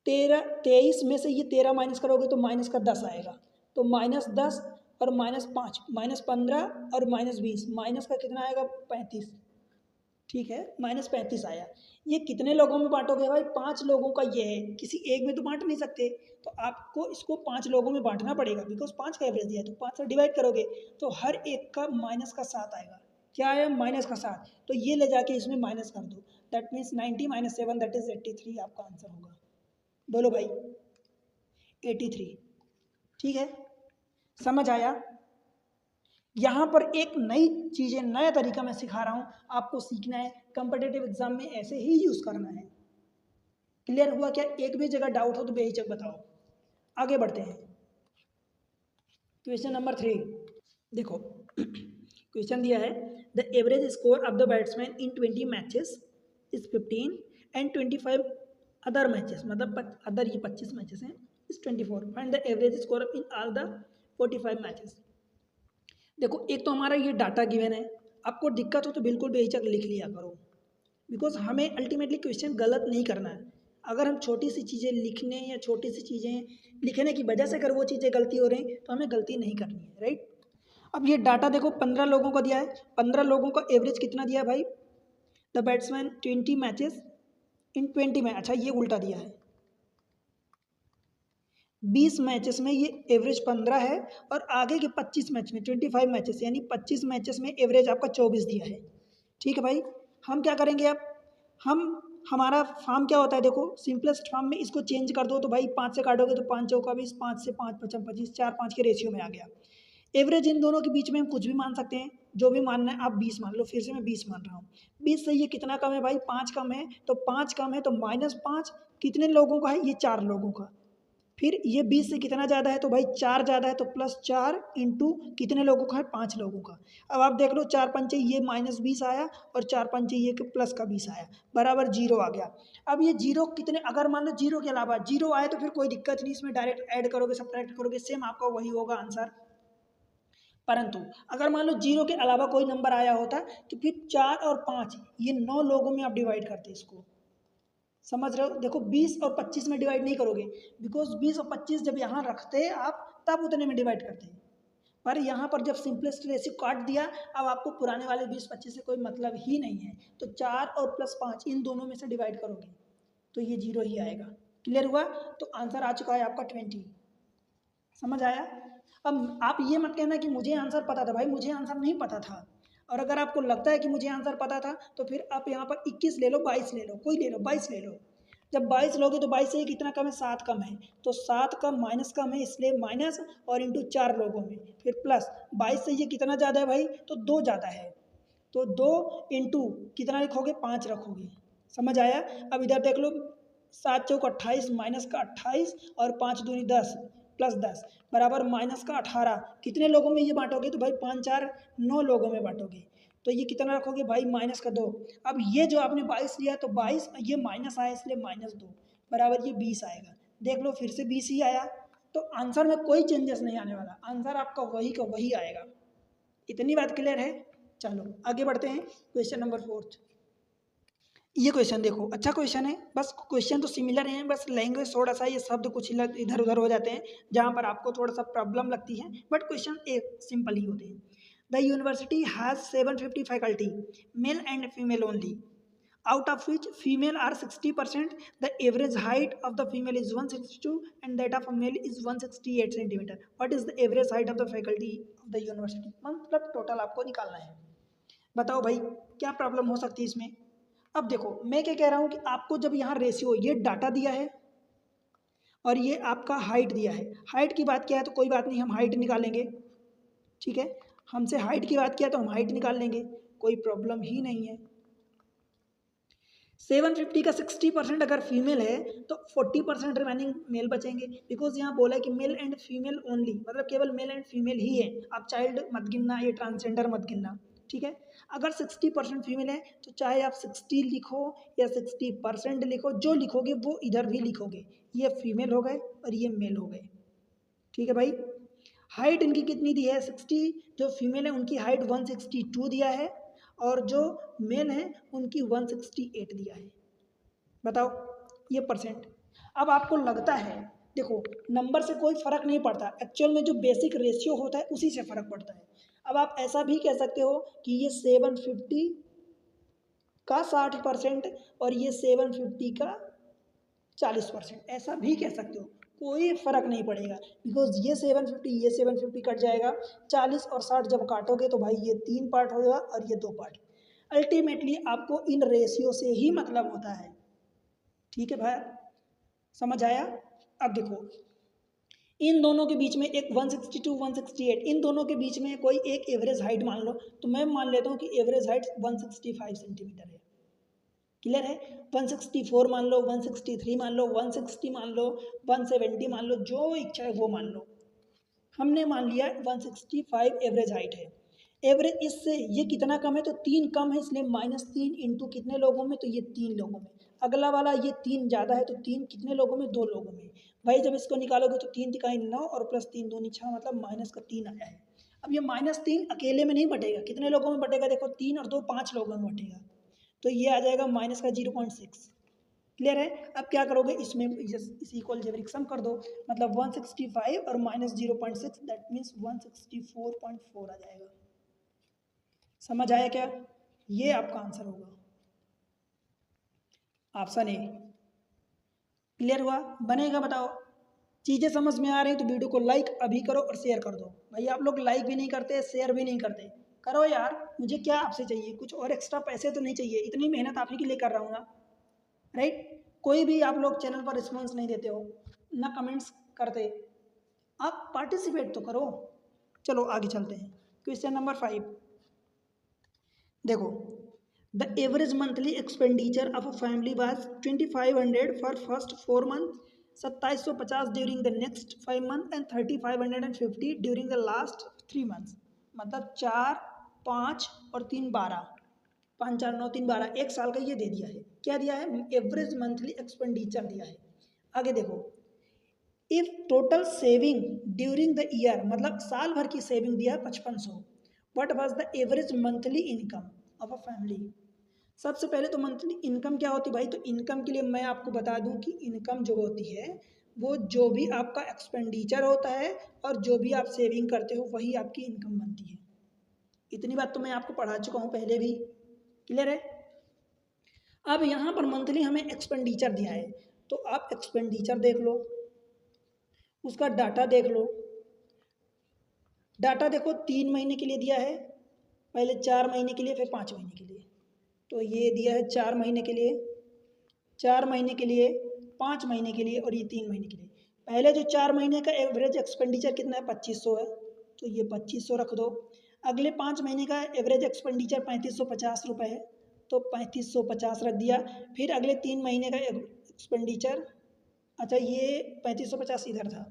23 में से ये 13 माइनस करोगे तो माइनस का 10 आएगा, तो -10 और -5, -15 और -20, माइनस का कितना आएगा, 35, ठीक है। -35 आया। ये कितने लोगों में बांटोगे भाई, 5 लोगों का ये है, किसी एक में तो बांट नहीं सकते, तो आपको इसको 5 लोगों में बांटना पड़ेगा, बिकॉज 5 का एवरेज दिया है तो 5 से डिवाइड करोगे तो हर एक का माइनस का 7 आएगा। क्या आया, माइनस का 7, तो ये ले जाके इसमें माइनस कर दो, दैट मीन्स 90 - 7 दैट इज 83 आपका आंसर होगा। बोलो भाई 83, ठीक है। समझ आया। यहाँ पर एक नई चीज़ें, नया तरीका मैं सिखा रहा हूँ, आपको सीखना है, कॉम्पिटिटिव एग्जाम में ऐसे ही यूज़ करना है। क्लियर हुआ क्या, एक भी जगह डाउट हो तो बेहिचक बताओ। आगे बढ़ते हैं, क्वेश्चन नंबर 3 देखो। क्वेश्चन दिया है, the average score of the batsman in 20 matches is 15 and 25 other matches, मतलब अदर ये 25 मैचेस हैं, is 24, find the average score in all the 45 matches. देखो एक तो हमारा ये डाटा गिवन है, आपको दिक्कत हो तो बिल्कुल बेहिचक लिख लिया करो, बिकॉज हमें अल्टीमेटली क्वेश्चन गलत नहीं करना है। अगर हम छोटी सी चीज़ें लिखने या छोटी सी चीज़ें लिखने की वजह से अगर वो चीज़ें गलती हो रही तो हमें गलती नहीं करनी है, राइट। अब ये डाटा देखो 15 लोगों को दिया है, 15 लोगों का एवरेज कितना दिया है भाई, the batsman 20 matches in 20 match, अच्छा ये उल्टा दिया है, 20 मैचेस में ये एवरेज 15 है और आगे के 25 मैच में 25 मैचेस यानी 25 मैचेस में एवरेज आपका 24 दिया है। ठीक है भाई, हम क्या करेंगे अब, हमारा फॉर्म क्या होता है, देखो सिंपलेस्ट फॉर्म में इसको चेंज कर दो तो भाई 5 से काटोगे तो 5 चौका 20, 5 से 5 पचम 25, 4 5 के रेशियो में आ गया। एवरेज इन दोनों के बीच में हम कुछ भी मान सकते हैं, जो भी मानना है आप 20 मान लो, फिर से मैं 20 मान रहा हूँ। 20 से ये कितना कम है भाई, 5 कम है, तो 5 कम है तो -5 कितने लोगों का है, ये 4 लोगों का। फिर ये 20 से कितना ज़्यादा है तो भाई 4 ज़्यादा है तो +4 इंटू कितने लोगों का है, 5 लोगों का। अब आप देख लो 4 पंचे ये -20 आया और 4 पंचे ये प्लस का 20 आया, बराबर 0 आ गया। अब ये 0 कितने, अगर मान लो 0 के अलावा 0 आए तो फिर कोई दिक्कत नहीं, इसमें डायरेक्ट ऐड करोगे सब्ट्रैक्ट करोगे सेम आपका वही होगा आंसर। परंतु अगर मान लो 0 के अलावा कोई नंबर आया होता तो फिर 4 और 5 ये 9 लोगों में आप डिवाइड करते इसको, समझ रहे हो। देखो 20 और 25 में डिवाइड नहीं करोगे, बिकॉज 20 और 25 जब यहाँ रखते आप तब उतने में डिवाइड करते हैं, पर यहाँ पर जब सिंपलेस्ट रेशियो काट दिया, अब आपको पुराने वाले 20-25 से कोई मतलब ही नहीं है, तो 4 और +5 इन दोनों में से डिवाइड करोगे तो ये 0 ही आएगा। क्लियर हुआ, तो आंसर आ चुका है आपका 20। समझ आया। अब आप ये मत कहना कि मुझे आंसर पता था, भाई मुझे आंसर नहीं पता था। और अगर आपको लगता है कि मुझे आंसर पता था तो फिर आप यहाँ पर 21 ले लो, 22 ले लो, कोई ले लो, 22 ले लो। जब 22 लोगे तो 22 से ये कितना कम है, 7 कम है, तो 7 कम माइनस कम है इसलिए माइनस और इंटू 4 लोगों में फिर प्लस। 22 से ये कितना ज़्यादा है भाई, तो 2 ज़्यादा है, तो 2 इंटू कितना लिखोगे, 5 रखोगे। समझ आया। अब इधर देख लो, 7 चौक 28 माइनस का 28 और 5 दूनी 10 प्लस 10 बराबर माइनस का 18। कितने लोगों में ये बांटोगे तो भाई 5 4 9 लोगों में बांटोगे, तो ये कितना रखोगे भाई माइनस का 2। अब ये जो आपने 22 लिया तो 22 ये माइनस आया इसलिए -2 बराबर ये 20 आएगा। देख लो फिर से 20 ही आया, तो आंसर में कोई चेंजेस नहीं आने वाला, आंसर आपका वही का वही आएगा। इतनी बात क्लियर है। चलो आगे बढ़ते हैं, क्वेश्चन नंबर 4। ये क्वेश्चन देखो, अच्छा क्वेश्चन है, बस क्वेश्चन तो सिमिलर हैं, बस लैंग्वेज थोड़ा सा ये शब्द कुछ इधर उधर हो जाते हैं जहाँ पर आपको थोड़ा सा प्रॉब्लम लगती है, बट क्वेश्चन एक सिंपल ही होते हैं। The university has 750 faculty, male and female only, out of which female are 60%, the average height of the female is 162 and that of a male is 168 centimeter. What is the average height of the faculty of the university? मतलब टोटल आपको निकालना है। बताओ भाई क्या प्रॉब्लम हो सकती है इसमें। अब देखो मैं क्या कह रहा हूँ कि आपको जब यहाँ रेशियो ये डाटा दिया है और ये आपका हाइट दिया है, हाइट की बात किया है तो कोई बात नहीं, हम हाइट निकालेंगे। ठीक है, हमसे हाइट की बात किया तो हम हाइट निकाल लेंगे, कोई प्रॉब्लम ही नहीं है। 750 का 60% अगर फीमेल है तो 40% रिमेनिंग मेल बचेंगे, बिकॉज यहाँ बोला है कि मेल एंड फीमेल ओनली, मतलब केवल मेल एंड फीमेल ही है, आप चाइल्ड मत गिनना, ये ट्रांसजेंडर मत गिनना। ठीक है, अगर 60% फीमेल है तो चाहे आप 60 लिखो या 60% लिखो, जो लिखोगे वो इधर भी लिखोगे, ये फीमेल हो गए और ये मेल हो गए। ठीक है भाई, हाइट इनकी कितनी दी है 60, जो फीमेल है उनकी हाइट 162 दिया है और जो मेल है उनकी 168 दिया है। बताओ ये परसेंट। अब आपको लगता है, देखो नंबर से कोई फ़र्क नहीं पड़ता, एक्चुअल में जो बेसिक रेशियो होता है उसी से फ़र्क पड़ता है। अब आप ऐसा भी कह सकते हो कि ये 750 का 60% और ये 750 का 40%, ऐसा भी कह सकते हो, कोई फ़र्क नहीं पड़ेगा, बिकॉज ये 750 ये 750 कट जाएगा, 40 और 60 जब काटोगे तो भाई ये 3 पार्ट होगा और ये 2 पार्ट। अल्टीमेटली आपको इन रेशियो से ही मतलब होता है। ठीक है भाई, समझ आया। अब देखो इन दोनों के बीच में एक 162 168, इन दोनों के बीच में कोई एक एवरेज हाइट मान लो, तो मैं मान लेता हूँ कि एवरेज हाइट 165 सेंटीमीटर है। क्लियर है, 164 मान लो, 163 मान लो, 160 मान लो, 170 मान लो, जो इच्छा है वो मान लो। हमने मान लिया 165 एवरेज हाइट है। एवरेज इससे ये कितना कम है तो 3 कम है, इसलिए -3 इंटू कितने लोगों में, तो ये 3 लोगों में। अगला वाला ये 3 ज़्यादा है तो 3 कितने लोगों में, 2 लोगों में। भाई जब इसको निकालोगे तो 3 तिकाई 9 और +3 दूनी 6, मतलब -3 आया है। अब ये -3 अकेले में नहीं बटेगा, कितने लोगों में बटेगा, देखो 3 और 2 5 लोगों में बटेगा, तो ये आ जाएगा माइनस का 0.6। क्लियर है। अब क्या करोगे, इसमें इस इक्वल जेवरिक सम कर दो, मतलब 165 और -0.6 दैट मीन्स 164.4 आ जाएगा। समझ आया क्या? ये आपका आंसर होगा ऑप्शन ए। क्लियर हुआ? बनेगा? बताओ। चीज़ें समझ में आ रही तो वीडियो को लाइक अभी करो और शेयर कर दो। भाई आप लोग लाइक भी नहीं करते, शेयर भी नहीं करते, करो यार। मुझे क्या आपसे चाहिए, कुछ और एक्स्ट्रा पैसे तो नहीं चाहिए, इतनी मेहनत आप ही के लिए कर रहा हूँ ना, राइट। कोई भी आप लोग चैनल पर रिस्पॉन्स नहीं देते हो, ना कमेंट्स करते, आप पार्टिसिपेट तो करो। चलो आगे चलते हैं। क्वेश्चन नंबर 5 देखो, the average monthly expenditure of a family was 2500 for first 4 month, 2750 during the next 5 month and 3550 during the last 3 months. मतलब 4, 5 और 3 12, 5 4 9 3 12, एक साल का ये दे दिया है। क्या दिया है? एवरेज मंथली एक्सपेंडिचर दिया है। आगे देखो, if total saving during the year, मतलब साल भर की सेविंग दिया 5500, what was the average monthly income of a family. सबसे पहले तो मंथली इनकम क्या होती है भाई, तो इनकम के लिए मैं आपको बता दूं कि इनकम जो होती है वो जो भी आपका एक्सपेंडिचर होता है और जो भी आप सेविंग करते हो वही आपकी इनकम बनती है। इतनी बात तो मैं आपको पढ़ा चुका हूँ पहले भी। क्लियर है? अब यहाँ पर मंथली हमें एक्सपेंडिचर दिया है, तो आप एक्सपेंडिचर देख लो, उसका डाटा देख लो। डाटा देखो 3 महीने के लिए दिया है, पहले 4 महीने के लिए, फिर 5 महीने के लिए। तो ये दिया है 4 महीने के लिए, 4 महीने के लिए, 5 महीने के लिए और ये 3 महीने के लिए। पहले जो 4 महीने का एवरेज एक्सपेंडिचर कितना है, 2500 है, तो ये 2500 रख दो। अगले 5 महीने का एवरेज एक्सपेंडिचर 3550 रुपये है, तो 3550 रख दिया। फिर अगले 3 महीने का एक्सपेंडिचर, अच्छा ये 3550 इधर था,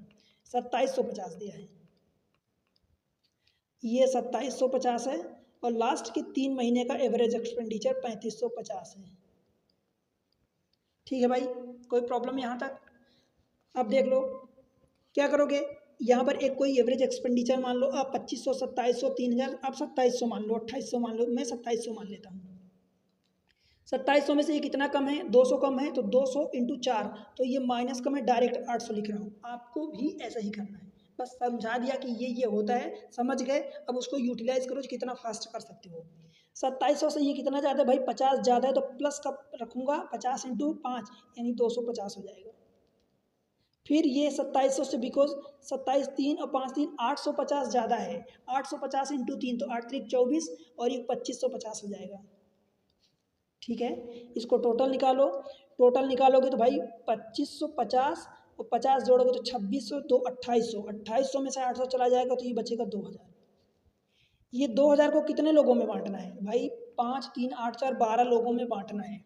2750 दिया है, ये 2750 है, और लास्ट के 3 महीने का एवरेज एक्सपेंडिचर 3550 है। ठीक है भाई, कोई प्रॉब्लम यहाँ तक? अब देख लो क्या करोगे, यहाँ पर एक कोई एवरेज एक्सपेंडिचर मान लो आप 2500, 2700, 3000, आप 2700 मान लो, 2800 मान लो, मैं 2700 मान लेता हूँ। 2700 में से ये कितना कम है, 200 कम है, तो 200 इंटू 4, तो ये माइनस का मैं डायरेक्ट 800 लिख रहा हूँ। आपको भी ऐसा ही करना है, बस समझा दिया कि ये होता है, समझ गए। अब उसको यूटिलाइज करो, कितना फास्ट कर सकते हो। 2700 से ये कितना ज़्यादा है भाई, 50 ज़्यादा है, तो प्लस का रखूँगा, 50 इंटू 5 यानी 250 हो जाएगा। फिर ये 2700 से, बिकॉज 27 3 और 5 3 850 ज़्यादा है, 850 इंटू 3 तो 8 3 24 और ये 2550 हो जाएगा। ठीक है, इसको टोटल निकालो, टोटल निकालोगे तो भाई 2550 और 50 जोड़ोगे तो 2600, तो 2800, 2800 में से 800 चला जाएगा तो ये बचेगा 2000। ये 2000 को कितने लोगों में बांटना है भाई, 5 3 8 4 12 लोगों में बांटना है।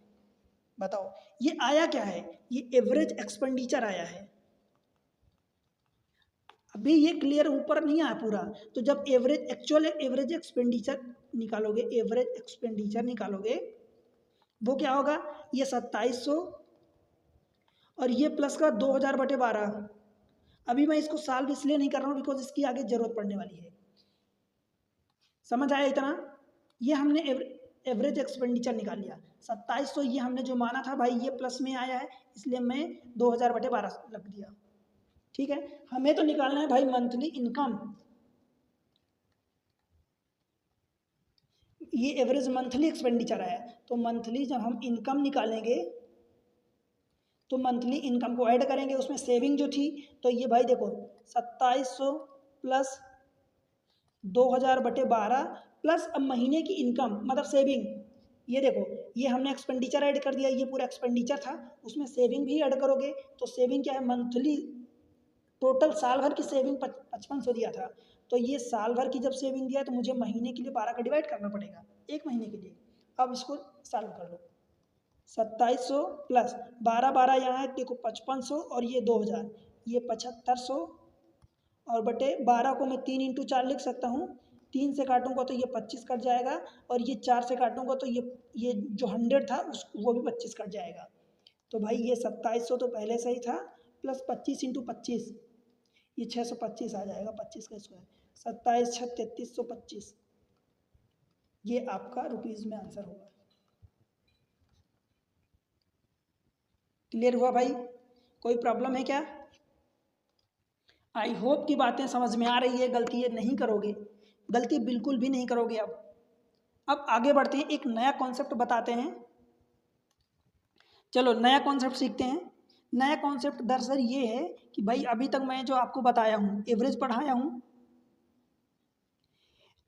बताओ ये आया क्या है, ये एवरेज एक्सपेंडिचर आया है। अभी ये क्लियर ऊपर नहीं आया पूरा, तो जब एवरेज एक्चुअल एवरेज एक्सपेंडिचर निकालोगे, एवरेज एक्सपेंडिचर निकालोगे, वो क्या होगा, ये 2700 और ये प्लस का 2000/12। अभी मैं इसको सॉल्व इसलिए नहीं कर रहा हूँ बिकॉज इसकी आगे जरूरत पड़ने वाली है। समझ आया इतना? ये हमने एवरेज एक्सपेंडिचर निकाल लिया 2700, ये हमने जो माना था भाई ये प्लस में आया है, इसलिए मैं 2000/12 रख दिया। ठीक है, हमें तो निकालना है भाई मंथली इनकम। ये एवरेज मंथली एक्सपेंडिचर आया, तो मंथली जब हम इनकम निकालेंगे तो मंथली इनकम को ऐड करेंगे, उसमें सेविंग जो थी, तो ये भाई देखो 2700 प्लस 2000/12 प्लस अब महीने की इनकम मतलब सेविंग, ये देखो ये हमने एक्सपेंडिचर ऐड कर दिया, ये पूरा एक्सपेंडिचर था, उसमें सेविंग भी ऐड करोगे, तो सेविंग क्या है, मंथली टोटल साल भर की सेविंग 5500 दिया था, तो ये साल भर की जब सेविंग दिया तो मुझे महीने के लिए 12 का डिवाइड करना पड़ेगा, एक महीने के लिए। अब इसको सॉल्व कर लो, 2700 प्लस 12 यहाँ है, देखो 5500 और ये 2000, ये 7500 और बटे 12 को मैं 3 इंटू 4 लिख सकता हूँ, 3 से काटूंगा तो ये 25 कट जाएगा, और ये 4 से काटूंगा तो ये जो 100 था उस वो भी 25 कट जाएगा। तो भाई ये 2700 तो पहले से ही था, प्लस 25 इंटू 25, ये 625 आ जाएगा, 25 का स्क्वायर 27 6 3325, ये आपका रुपीज़ में आंसर होगा। क्लियर हुआ भाई? कोई प्रॉब्लम है क्या? आई होप की बातें समझ में आ रही है, गलती ये नहीं करोगे, गलती बिल्कुल भी नहीं करोगे। अब आगे बढ़ते हैं, एक नया कॉन्सेप्ट बताते हैं। चलो नया कॉन्सेप्ट सीखते हैं। नया कॉन्सेप्ट दरअसल ये है कि भाई अभी तक मैं जो आपको बताया हूँ, एवरेज पढ़ाया हूँ,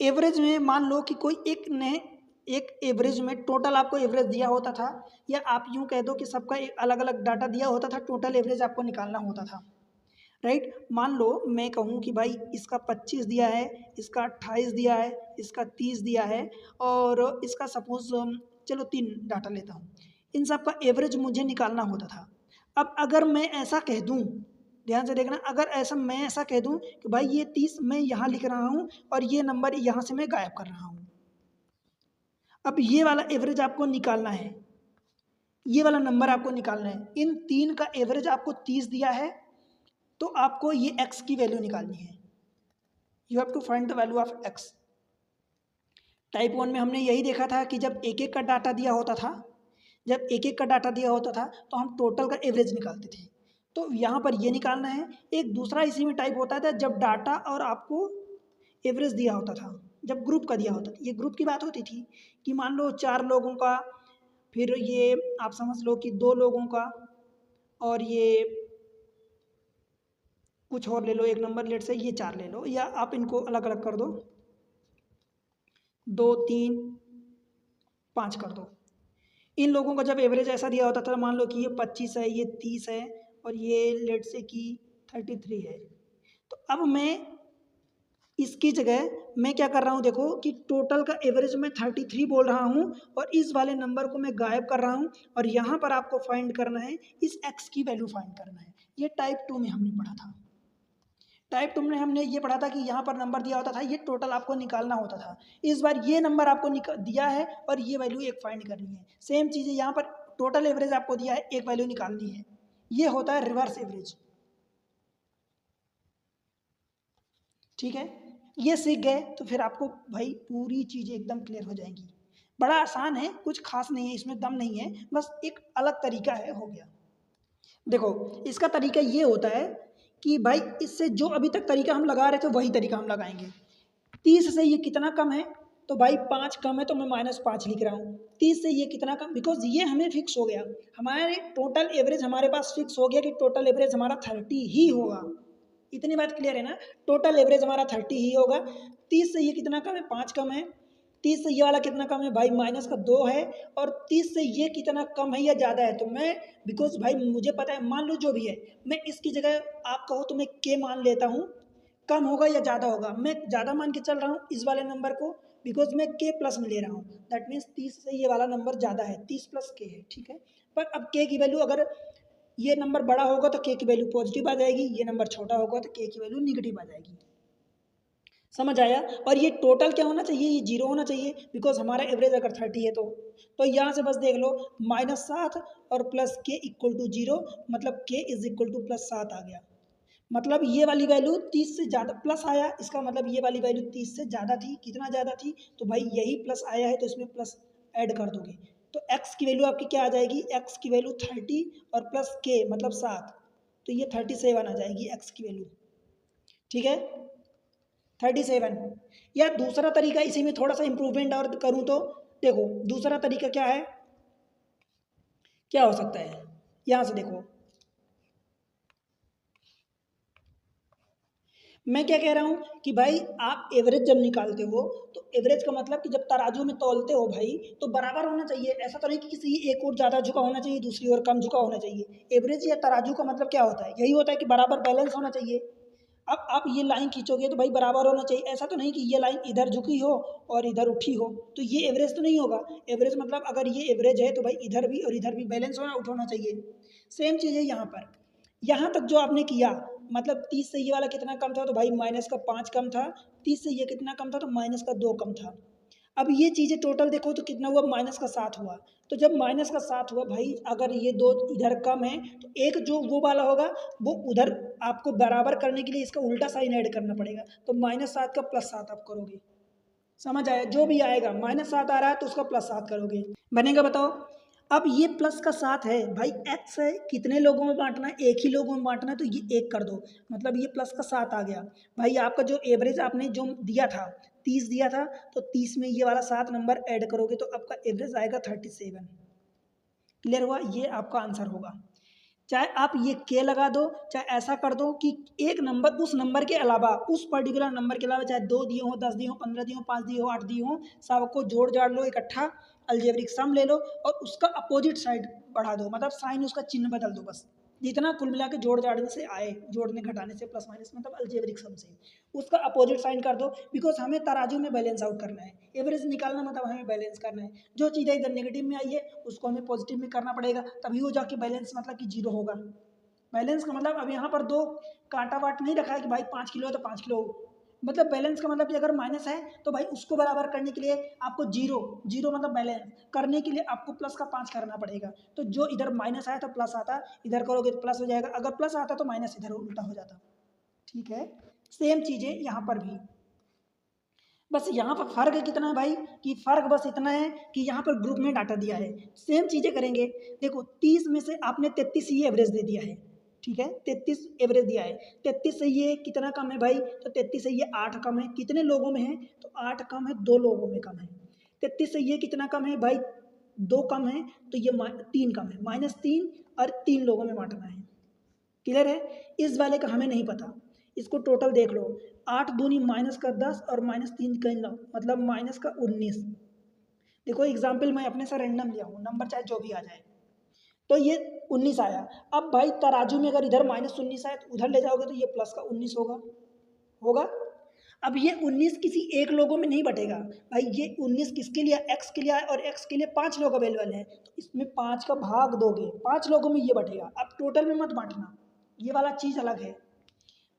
एवरेज में मान लो कि कोई एक एवरेज में टोटल आपको एवरेज दिया होता था, या आप यूँ कह दो कि सबका एक अलग अलग डाटा दिया होता था, टोटल एवरेज आपको निकालना होता था, राइट। मान लो मैं कहूँ कि भाई इसका 25 दिया है, इसका 28 दिया है, इसका 30 दिया है, और इसका सपोज चलो 3 डाटा लेता हूँ, इन सब का एवरेज मुझे निकालना होता था। अब अगर मैं ऐसा कह दूँ, ध्यान से देखना, अगर मैं ऐसा कह दूँ कि भाई ये 30 मैं यहाँ लिख रहा हूँ और ये नंबर यहाँ से मैं गायब कर रहा हूँ, अब ये वाला एवरेज आपको निकालना है, ये वाला नंबर आपको निकालना है। इन 3 का एवरेज आपको 30 दिया है, तो आपको ये x की वैल्यू निकालनी है। You have to find the value of x। Type 1 में हमने यही देखा था कि जब एक एक का डाटा दिया होता था, जब एक एक का डाटा दिया होता था तो हम टोटल का एवरेज निकालते थे, तो यहाँ पर ये निकालना है। एक दूसरा इसी में टाइप होता था जब डाटा और आपको एवरेज दिया होता था, जब ग्रुप का दिया होता था, ये ग्रुप की बात होती थी कि मान लो 4 लोगों का, फिर ये आप समझ लो कि 2 लोगों का, और ये कुछ और ले लो, एक नंबर लेट से ये 4 ले लो, या आप इनको अलग अलग कर दो, 2 3 5 कर दो। इन लोगों का जब एवरेज ऐसा दिया होता था, मान लो कि ये 25 है, ये 30 है, और ये लेट से कि 33 है, तो अब मैं इसकी जगह मैं क्या कर रहा हूँ, देखो कि टोटल का एवरेज मैं 33 बोल रहा हूँ, और इस वाले नंबर को मैं गायब कर रहा हूँ, और यहाँ पर आपको फाइंड करना है, इस x की वैल्यू फाइंड करना है। ये टाइप 2 में हमने पढ़ा था। टाइप 2 में हमने ये पढ़ा था कि यहाँ पर नंबर दिया होता था, ये टोटल आपको निकालना होता था। इस बार ये नंबर आपको दिया है और ये वैल्यू एक फाइंड करनी है। सेम चीज़ है, यहाँ पर टोटल एवरेज आपको दिया है, एक वैल्यू निकालनी है। ये होता है रिवर्स एवरेज। ठीक है, ये सीख गए तो फिर आपको भाई पूरी चीज़ें एकदम क्लियर हो जाएंगी। बड़ा आसान है, कुछ खास नहीं है इसमें, दम नहीं है, बस एक अलग तरीका है, हो गया। देखो इसका तरीका ये होता है कि भाई इससे जो अभी तक तरीका हम लगा रहे थे वही तरीका हम लगाएंगे। 30 से ये कितना कम है, तो भाई 5 कम है तो मैं -5 लिख रहा हूँ। 30 से ये कितना कम, बिकॉज ये हमें फिक्स हो गया, हमारे टोटल एवरेज हमारे पास फिक्स हो गया कि टोटल एवरेज हमारा 30 ही होगा। इतनी बात क्लियर है ना, टोटल एवरेज हमारा 30 ही होगा। 30 से ये कितना कम है, 5 कम है। 30 से ये वाला कितना कम है भाई, -2 है। और 30 से ये कितना कम है या ज़्यादा है, तो मैं बिकॉज भाई मुझे पता है, मान लो जो भी है, मैं इसकी जगह आप कहो तो मैं के मान लेता हूँ, कम होगा या ज़्यादा होगा, मैं ज़्यादा मान के चल रहा हूँ इस वाले नंबर को, बिकॉज मैं के प्लस में ले रहा हूँ। दैट मीन्स 30 से ये वाला नंबर ज़्यादा है, 30 प्लस के है, ठीक है। पर अब के की वैल्यू, अगर ये नंबर बड़ा होगा तो के की वैल्यू पॉजिटिव आ जाएगी, ये नंबर छोटा होगा तो के की वैल्यू निगेटिव आ जाएगी। समझ आया? और ये टोटल क्या होना चाहिए, ये 0 होना चाहिए, बिकॉज हमारा एवरेज अगर 30 है तो यहाँ से बस देख लो, -7 और प्लस के इक्वल टू 0, मतलब के इज इक्वल टू +7 आ गया। मतलब ये वाली वैल्यू 30 से ज़्यादा प्लस आया, इसका मतलब ये वाली वैल्यू 30 से ज़्यादा थी। कितना ज़्यादा थी, तो भाई यही प्लस आया है तो इसमें प्लस ऐड कर दोगे, तो x की वैल्यू आपकी क्या आ जाएगी, x की वैल्यू 30 और प्लस के मतलब 7, तो ये 37 आ जाएगी x की वैल्यू। ठीक है, 37। या दूसरा तरीका, इसी में थोड़ा सा इंप्रूवमेंट और करूँ तो देखो दूसरा तरीका क्या है, क्या हो सकता है, यहाँ से देखो मैं क्या कह रहा हूँ कि भाई आप एवरेज जब निकालते हो तो एवरेज का मतलब कि जब तराजू में तौलते हो भाई, तो बराबर होना चाहिए। ऐसा तो नहीं कि किसी एक और ज़्यादा झुका होना चाहिए, दूसरी ओर कम झुका होना चाहिए। एवरेज या तराजू का मतलब क्या होता है, यही होता है कि बराबर बैलेंस होना चाहिए। अब आप ये लाइन खींचोगे तो भाई बराबर होना चाहिए, ऐसा तो नहीं कि ये लाइन इधर झुकी हो और इधर उठी हो, तो ये एवरेज तो नहीं होगा। एवरेज मतलब अगर ये एवरेज है तो भाई इधर भी और इधर भी बैलेंस होना, आउट होना चाहिए। सेम चीज़ है यहाँ पर, यहाँ तक जो आपने किया, मतलब 30 से ये वाला कितना कम था, तो भाई -5 कम था। 30 से ये कितना कम था, तो -2 कम था। अब ये चीज़ें टोटल देखो तो कितना हुआ, -7 हुआ। तो जब -7 हुआ भाई, अगर ये दो इधर कम है तो एक जो वो वाला होगा वो उधर आपको बराबर करने के लिए इसका उल्टा साइन ऐड करना पड़ेगा। तो -7 का +7 आप करोगे, समझ आया? जो भी आएगा -7 आ रहा है तो उसका +7 करोगे, बनेगा? बताओ। अब ये +7 है भाई, x है, कितने लोगों में बांटना है? एक ही लोगों में बांटना है, तो ये 1 कर दो, मतलब ये +7 आ गया। भाई आपका जो एवरेज आपने जो दिया था 30 दिया था, तो 30 में ये वाला 7 नंबर ऐड करोगे तो आपका एवरेज आएगा 37। क्लियर हुआ? ये आपका आंसर होगा। चाहे आप ये के लगा दो, चाहे ऐसा कर दो कि एक नंबर उस नंबर के अलावा, उस पर्टिकुलर नंबर के अलावा चाहे 2 दिए हों, 10 दिए हों, 15 दिए हों, 5 दिए हों, 8 दिए हों, सबको जोड़ जाड़ लो इकट्ठा, अलजेब्रिक सम ले लो और उसका अपोजिट साइड बढ़ा दो, मतलब साइन उसका चिन्ह बदल दो बस। जितना कुल मिला के जोड़ जाड़ने से आए, जोड़ने घटाने से, प्लस माइनस मतलब अलजेब्रिक सम से, उसका अपोजिट साइन कर दो। बिकॉज हमें तराजू में बैलेंस आउट करना है, एवरेज निकालना मतलब हमें बैलेंस करना है। जो चीज़ें इधर नेगेटिव में आई है उसको हमें पॉजिटिव में करना पड़ेगा, तभी वो जाके बैलेंस मतलब कि 0 होगा। बैलेंस का मतलब अब यहाँ पर दो कांटा वाट नहीं रखा है कि भाई 5 किलो है तो 5 किलो, मतलब बैलेंस का मतलब कि अगर माइनस है तो भाई उसको बराबर करने के लिए आपको जीरो, जीरो मतलब बैलेंस करने के लिए आपको प्लस का 5 करना पड़ेगा। तो जो इधर माइनस आया तो प्लस आता, इधर करोगे तो प्लस हो जाएगा, अगर प्लस आता तो माइनस इधर उल्टा हो जाता। ठीक है, सेम चीज़ें यहाँ पर भी, बस यहाँ पर फर्क कितना है भाई, कि फर्क बस इतना है कि यहाँ पर ग्रुप में डाटा दिया है, सेम चीज़ें करेंगे। देखो 30 में से आपने 33 ही एवरेज दे दिया है, ठीक है, 33 एवरेज दिया है। 33 से ये कितना कम है भाई, तो 33 से ये 8 कम है, कितने लोगों में है, तो 8 कम है, 2 लोगों में कम है। 33 से ये कितना कम है भाई, 2 कम है, तो ये 3 कम है, -3 और 3 लोगों में बांटना है। क्लियर है? इस वाले का हमें नहीं पता, इसको टोटल देख लो, 8 दूनी -10 और -3 का 9, मतलब -19। देखो एग्जाम्पल मैं अपने से रैंडम लिया हूँ, नंबर चाहे जो भी आ जाए, तो ये 19 आया। अब भाई तराजू में अगर इधर -19 आए तो उधर ले जाओगे तो ये प्लस का 19 होगा, होगा। अब ये 19 किसी एक लोगों में नहीं बटेगा भाई, ये 19 किसके लिए, एक्स के लिए है, और एक्स के लिए 5 लोग अवेलेबल हैं, तो इसमें 5 का भाग दोगे, 5 लोगों में ये बटेगा। अब टोटल में मत बांटना, ये वाला चीज़ अलग है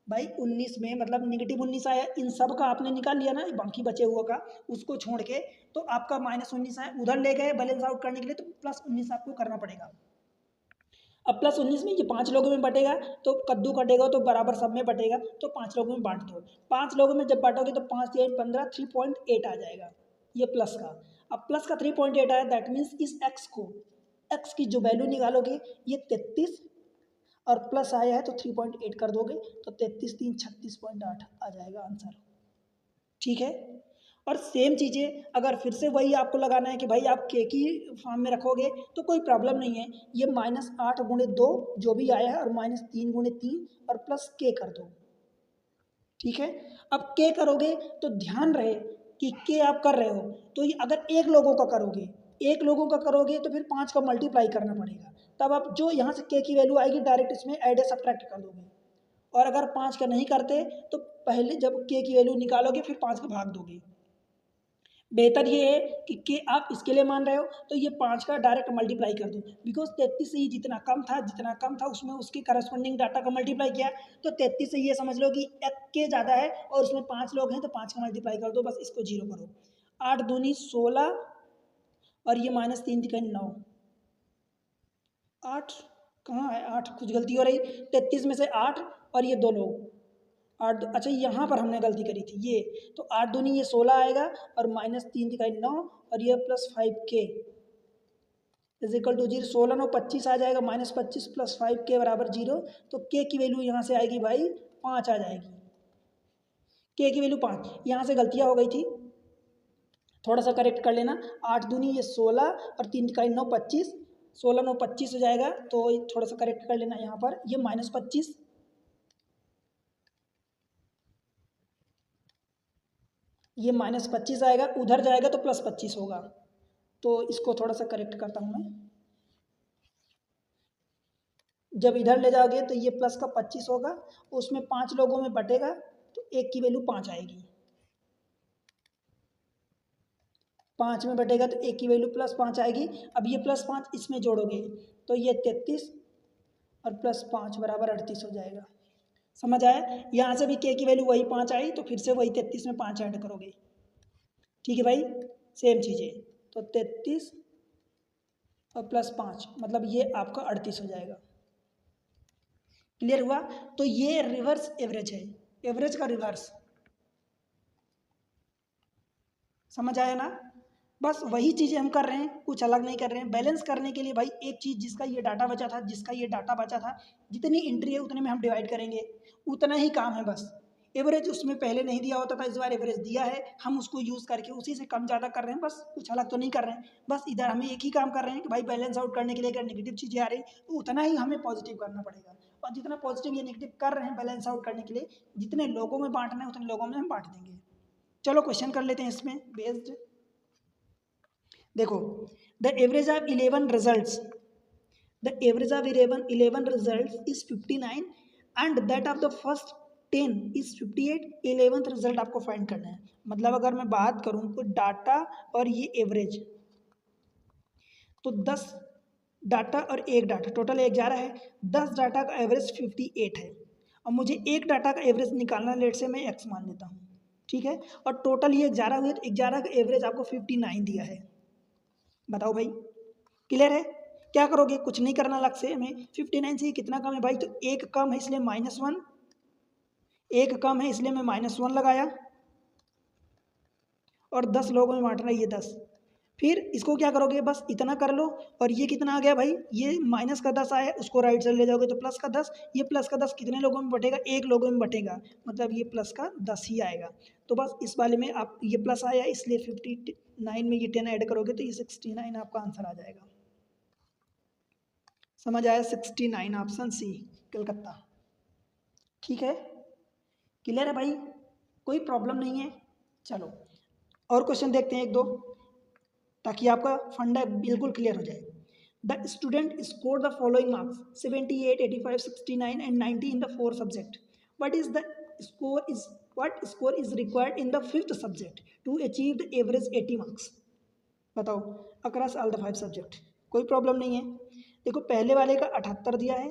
भाई। 19 में मतलब -19 आया, इन सब का आपने निकाल लिया ना, बाकी बचे हुआ का उसको छोड़ के, तो आपका -19 आया, उधर ले गए बैलेंस आउट करने के लिए, तो +19 आपको करना पड़ेगा। अब +19 में ये 5 लोगों में बटेगा, तो कद्दू कटेगा तो बराबर सब में बटेगा, तो 5 लोगों में बांट दो। 5 लोगों में जब बांटोगे तो 5 या 15 3.8 आ जाएगा ये प्लस का। अब प्लस का 3.8 आया, दैट मीन्स इस एक्स को, एक्स की जो वैल्यू निकालोगे ये 33 और प्लस आया है तो 3.8 कर दोगे, तो 33 3 36.8 आ जाएगा आंसर। ठीक है, और सेम चीज़ें अगर फिर से वही आपको लगाना है कि भाई आप के की फॉर्म में रखोगे तो कोई प्रॉब्लम नहीं है, ये -8 गुणे 2 जो भी आया है, और -3 गुणे 3 और प्लस के कर दो। ठीक है, अब के करोगे तो ध्यान रहे कि के आप कर रहे हो, तो ये अगर एक लोगों का करोगे, एक लोगों का करोगे तो फिर 5 का मल्टीप्लाई करना पड़ेगा, तब आप जो यहाँ से के की वैल्यू आएगी डायरेक्ट इसमें ऐड सब्ट्रैक्ट कर दोगे। और अगर 5 का नहीं करते तो पहले जब के की वैल्यू निकालोगे फिर 5 का भाग दोगे। बेहतर ये है कि आप इसके लिए मान रहे हो तो ये 5 का डायरेक्ट मल्टीप्लाई कर दो, बिकॉज 33 से ही जितना कम था उसमें उसके करस्पॉन्डिंग डाटा का मल्टीप्लाई किया, तो 33 से ये समझ लो कि एक के ज़्यादा है और उसमें 5 लोग हैं, तो 5 का मल्टीप्लाई कर दो, बस इसको 0 करो। 8 दूनी 16 और ये -3 दिखाई 9, 8 कहाँ है, 8 कुछ गलती हो रही, 33 में से 8 और ये 2 लोग, 8 अच्छा यहाँ पर हमने गलती करी थी ये, तो 8 दूनी ये 16 आएगा और -3 दिखाई 9 और ये +5k इज इक्वल टू 0, 16 9 25 आ जाएगा, -25 + 5k बराबर 0, तो k की वैल्यू यहाँ से आएगी भाई 5 आ जाएगी, k की वैल्यू 5, यहाँ से गलतियाँ हो गई थी, थोड़ा सा करेक्ट कर लेना। 8 दूनी ये 16 और 3 दिखाई 9 25, 16 9 25 हो जाएगा, तो थोड़ा सा करेक्ट कर लेना यहाँ पर, ये -25, ये -25 आएगा, उधर जाएगा तो +25 होगा, तो इसको थोड़ा सा करेक्ट करता हूँ मैं। जब इधर ले जाओगे तो ये प्लस का 25 होगा, उसमें 5 लोगों में बटेगा, तो एक की वैल्यू 5 आएगी, 5 में बटेगा तो एक की वैल्यू +5 आएगी। अब ये +5 इसमें जोड़ोगे तो ये 33 और +5 बराबर 38 हो जाएगा। समझ आया? यहाँ से भी के की वैल्यू वही 5 आई, तो फिर से वही 33 में 5 ऐड करोगे। ठीक है भाई, सेम चीज़ें, तो 33 और +5 मतलब ये आपका 38 हो जाएगा। क्लियर हुआ? तो ये रिवर्स एवरेज है, एवरेज का रिवर्स। समझ आया ना? बस वही चीज़ें हम कर रहे हैं, कुछ अलग नहीं कर रहे हैं। बैलेंस करने के लिए भाई एक चीज़, जिसका ये डाटा बचा था, जिसका ये डाटा बचा था, जितनी एंट्री है उतने में हम डिवाइड करेंगे, उतना ही काम है बस। एवरेज उसमें पहले नहीं दिया होता था, इस बार एवरेज दिया है, हम उसको यूज़ करके उसी से कम ज़्यादा कर रहे हैं, बस कुछ अलग तो नहीं कर रहे हैं। बस इधर हमें एक ही काम कर रहे हैं कि भाई बैलेंस आउट करने के लिए अगर नेगेटिव चीज़ें आ रही तो उतना ही हमें पॉजिटिव करना पड़ेगा, और जितना पॉजिटिव या नेगेटिव कर रहे हैं बैलेंस आउट करने के लिए, जितने लोगों में बांटना है उतने लोगों में हम बांट देंगे। चलो क्वेश्चन कर लेते हैं इसमें बेस्ड। देखो, the average of 11 results, the average of 11 results is 59 and that of the first 10 is 58। 11th result आपको फाइंड करना है। मतलब अगर मैं बात करूं तो डाटा और ये एवरेज, तो 10 डाटा और एक डाटा, टोटल 11 है, 10 डाटा का एवरेज 58 है, और मुझे एक डाटा का एवरेज निकालना, लेट से मैं x मान लेता हूँ, ठीक है, और टोटल ये 11 हुए, तो 11 का एवरेज आपको 59 दिया है। बताओ भाई, क्लियर है? क्या करोगे? कुछ नहीं करना अलग से हमें। 59 से कितना कम है भाई? तो एक कम है इसलिए -1, एक कम है इसलिए मैं -1 लगाया, और 10 लोगों में बांटना, ये 10। फिर इसको क्या करोगे? बस इतना कर लो, और ये कितना आ गया भाई? ये माइनस का 10 आया, उसको राइट साइड ले जाओगे तो प्लस का 10, ये प्लस का 10 कितने लोगों में बटेगा? एक लोगों में बटेगा, मतलब ये प्लस का 10 ही आएगा। तो बस इस वाले में आप, ये प्लस आया इसलिए 59 में ये 10 ऐड करोगे तो ये 69 आपका आंसर आ जाएगा। समझ आया? 69, ऑप्शन सी, कलकत्ता। ठीक है, क्लियर है भाई? कोई प्रॉब्लम नहीं है। चलो और क्वेश्चन देखते हैं एक दो, ताकि आपका फंडा बिल्कुल क्लियर हो जाए। The student score the following marks 78, 85, 69 and 90 in the 4 subject. What is the score is what score is required in the 5th subject to achieve the average 80 marks? बताओ, across all the 5 subject। कोई प्रॉब्लम नहीं है। देखो, पहले वाले का 78 दिया है,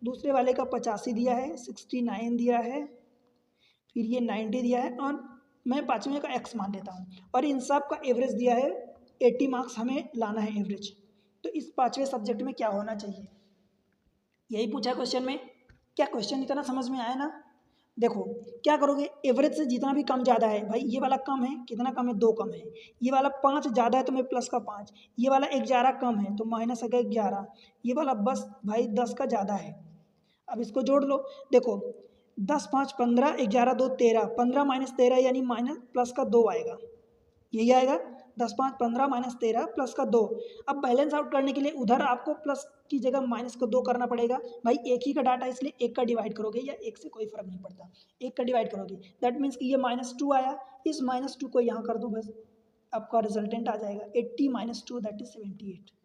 दूसरे वाले का 85 दिया है, 69 दिया है, फिर ये 90 दिया है, और मैं पाँचवें का x मान लेता हूँ, और इन सब का एवरेज दिया है 80 मार्क्स हमें लाना है एवरेज। तो इस पाँचवें सब्जेक्ट में क्या होना चाहिए, यही पूछा क्वेश्चन में। क्या क्वेश्चन इतना समझ में आया ना? देखो, क्या करोगे? एवरेज से जितना भी कम ज़्यादा है भाई, ये वाला कम है, कितना कम है? 2 कम है। ये वाला 5 ज़्यादा है तो मैं प्लस का 5, ये वाला 11 कम है तो माइनस का 11, ये वाला बस भाई 10 का ज़्यादा है। अब इसको जोड़ लो। देखो, 10 5 15, 11 2 13, 15 माइनस 13 यानी माइनस प्लस का 2 आएगा, यही आएगा। 10 5 15 माइनस 13 प्लस का 2। अब बैलेंस आउट करने के लिए उधर आपको प्लस की जगह माइनस को 2 करना पड़ेगा। भाई एक ही का डाटा इसलिए एक का डिवाइड करोगे, या एक से कोई फर्क नहीं पड़ता, एक का डिवाइड करोगे, दैट मीन्स कि ये -2 आया, इस -2 को यहाँ कर दो, बस आपका रिजल्टेंट आ जाएगा 80 - 2 दैट इज 78।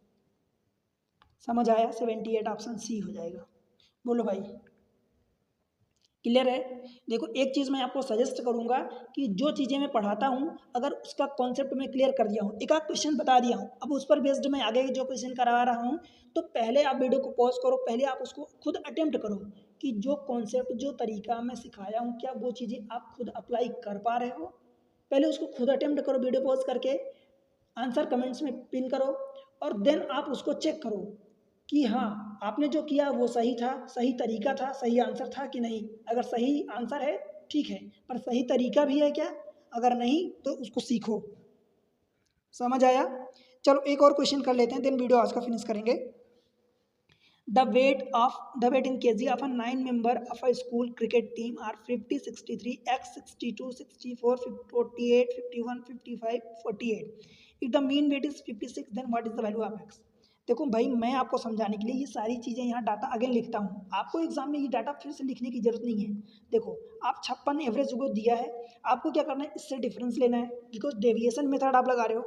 समझ आया? 78 ऑप्शन सी हो जाएगा। बोलो भाई, क्लियर है? देखो, एक चीज़ मैं आपको सजेस्ट करूंगा कि जो चीज़ें मैं पढ़ाता हूं, अगर उसका कॉन्सेप्ट मैं क्लियर कर दिया हूं, एक आध क्वेश्चन बता दिया हूं, अब उस पर बेस्ड मैं आगे जो क्वेश्चन करा रहा हूं, तो पहले आप वीडियो को पॉज करो, पहले आप उसको खुद अटेम्प्ट करो कि जो कॉन्सेप्ट, जो तरीका मैं सिखाया हूँ, क्या वो चीज़ें आप खुद अप्लाई कर पा रहे हो। पहले उसको खुद अटेम्प्ट करो, वीडियो पॉज करके आंसर कमेंट्स में पिन करो, और देन आप उसको चेक करो कि हाँ, आपने जो किया वो सही था, सही तरीका था, सही आंसर था कि नहीं। अगर सही आंसर है ठीक है, पर सही तरीका भी है क्या? अगर नहीं तो उसको सीखो। समझ आया? चलो एक और क्वेश्चन कर लेते हैं, देन वीडियो आज का फिनिश करेंगे। The weight in KG of a 9 member of a school cricket team are 50, 63, x 62, 64, 48, 51, 55, 48। if the mean weight is 56, then what is the value of x? देखो भाई, मैं आपको समझाने के लिए ये सारी चीज़ें यहाँ डाटा अगेन लिखता हूँ, आपको एग्जाम में ये डाटा फिर से लिखने की जरूरत नहीं है। देखो, आप 56 एवरेज को दिया है, आपको क्या करना है? इससे डिफरेंस लेना है, बिकॉज डेविएशन मेथड आप लगा रहे हो।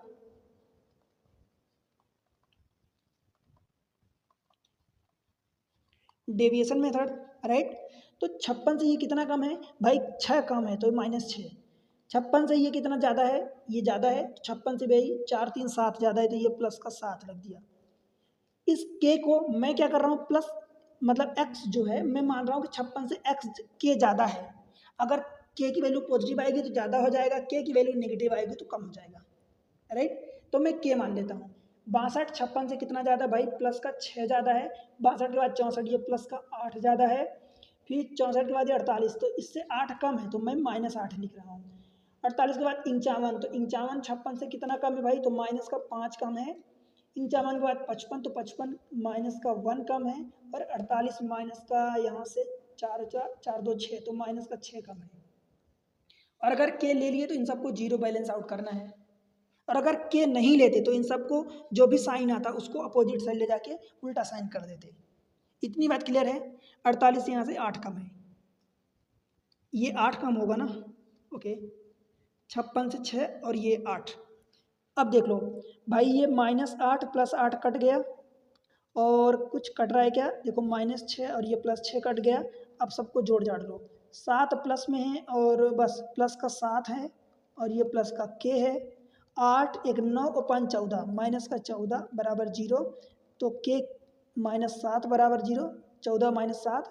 Deviation method, right? तो 56 से ये कितना कम है भाई? 6 कम है तो -6। 56 से ये कितना ज़्यादा है? ये ज़्यादा है। 56 से भाई 4 3 7 ज़्यादा है, तो ये प्लस का 7 लग दिया। इस के को मैं क्या कर रहा हूँ? प्लस, मतलब एक्स जो है मैं मान रहा हूँ कि 56 से एक्स के ज़्यादा है। अगर के की वैल्यू पॉजिटिव आएगी तो ज़्यादा हो जाएगा, के की वैल्यू नेगेटिव आएगी तो कम हो जाएगा, राइट। तो मैं के मान लेता हूँ। 62 56 से कितना ज़्यादा भाई, प्लस का 6 ज़्यादा है। 62 के बाद 64, ये प्लस का 8 ज़्यादा है। फिर 64 के बाद ये 48, तो इससे 8 कम है, तो मैं -8 लिख रहा हूँ। 48 के बाद 51, तो 51 56 से कितना कम है भाई, तो माइनस का 5 कम है। 51 के बाद 55, तो 55 माइनस का 1 कम है। और 48 माइनस का यहाँ से 4 4 2 6, तो माइनस का 6 कम है। और अगर के ले लिए तो इन सबको जीरो बैलेंस आउट करना है। और अगर के नहीं लेते तो इन सबको जो भी साइन आता उसको अपोजिट साइड ले जाके उल्टा साइन कर देते। इतनी बात क्लियर है। 48 यहाँ से 8 कम है, ये 8 कम होगा ना, ओके। 56 से 6 और ये 8। अब देख लो भाई, ये -8 + 8 कट गया, और कुछ कट रहा है क्या, देखो -6 और ये +6 कट गया। अब सबको जोड़ जाड़ लो, 7 प्लस में है और बस प्लस का 7 है, और ये प्लस का के है। 8 1 9 और 5 14, माइनस का 14 बराबर 0, तो के -7 बराबर 0, 14 - 7,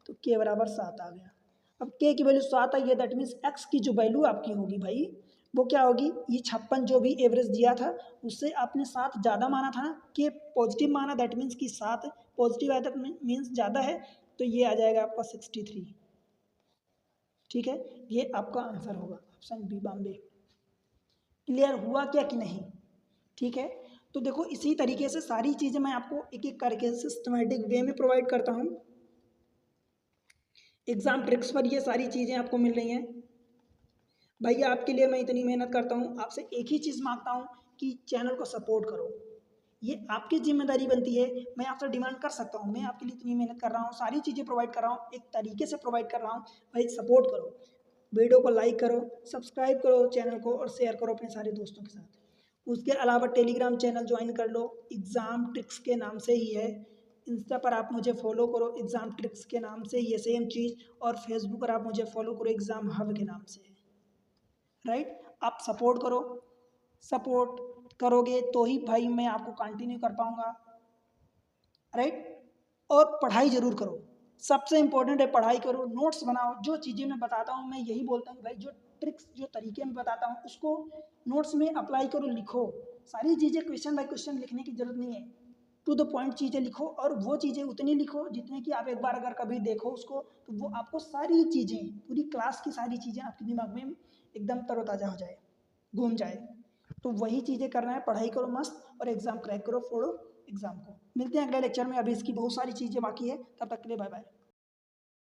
तो के बराबर 7 आ गया। अब के की वैल्यू 7 आई है, दैट मीन्स एक्स की जो वैल्यू आपकी होगी भाई वो क्या होगी, ये 56 जो भी एवरेज दिया था उससे आपने 7 ज़्यादा माना था ना, कि पॉजिटिव माना, दैट मीन्स कि 7 पॉजिटिव आया, दैट मीन्स ज़्यादा है, तो ये आ जाएगा आपका 63। ठीक है, ये आपका आंसर होगा ऑप्शन बी, बॉम्बे। क्लियर हुआ क्या कि नहीं? ठीक है, तो देखो इसी तरीके से सारी चीज़ें मैं आपको एक एक करके सिस्टमेटिक वे में प्रोवाइड करता हूँ। एग्जाम ट्रिक्स पर ये सारी चीज़ें आपको मिल रही हैं। भैया आपके लिए मैं इतनी मेहनत करता हूँ, आपसे एक ही चीज़ मांगता हूँ कि चैनल को सपोर्ट करो। ये आपकी जिम्मेदारी बनती है, मैं आपसे डिमांड कर सकता हूँ, मैं आपके लिए इतनी मेहनत कर रहा हूँ, सारी चीज़ें प्रोवाइड कर रहा हूँ, एक तरीके से प्रोवाइड कर रहा हूँ। भाई सपोर्ट करो, वीडियो को लाइक करो, सब्सक्राइब करो चैनल को, और शेयर करो अपने सारे दोस्तों के साथ। उसके अलावा टेलीग्राम चैनल ज्वाइन कर लो, एग्ज़ाम ट्रिक्स के नाम से ही है। इंस्टा पर आप मुझे फॉलो करो, एग्ज़ाम ट्रिक्स के नाम से ही है सेम चीज़। और फेसबुक पर आप मुझे फॉलो करो, एग्ज़ाम हब के नाम से है। राइट, आप सपोर्ट करो, सपोर्ट करोगे तो ही भाई मैं आपको कंटिन्यू कर पाऊंगा। राइट, और पढ़ाई ज़रूर करो, सबसे इम्पोर्टेंट है पढ़ाई करो, नोट्स बनाओ। जो चीज़ें मैं बताता हूँ मैं यही बोलता हूँ भाई, जो ट्रिक्स जो तरीके मैं बताता हूँ उसको नोट्स में अप्लाई करो, लिखो। सारी चीज़ें क्वेश्चन बाय क्वेश्चन लिखने की जरूरत नहीं है, टू द पॉइंट चीज़ें लिखो, और वो चीज़ें उतनी लिखो जितने कि आप एक बार अगर कभी देखो उसको तो वो आपको सारी चीज़ें, पूरी क्लास की सारी चीज़ें आपके दिमाग में एकदम तरोताज़ा हो जाए, घूम जाए। तो वही चीज़ें करना है, पढ़ाई करो मस्त, और एग्ज़ाम क्रैक करो, फोड़ो एग्ज़ाम को। मिलते हैं अगले लेक्चर में, अभी इसकी बहुत सारी चीज़ें बाकी है, तब तक के लिए बाय बाय।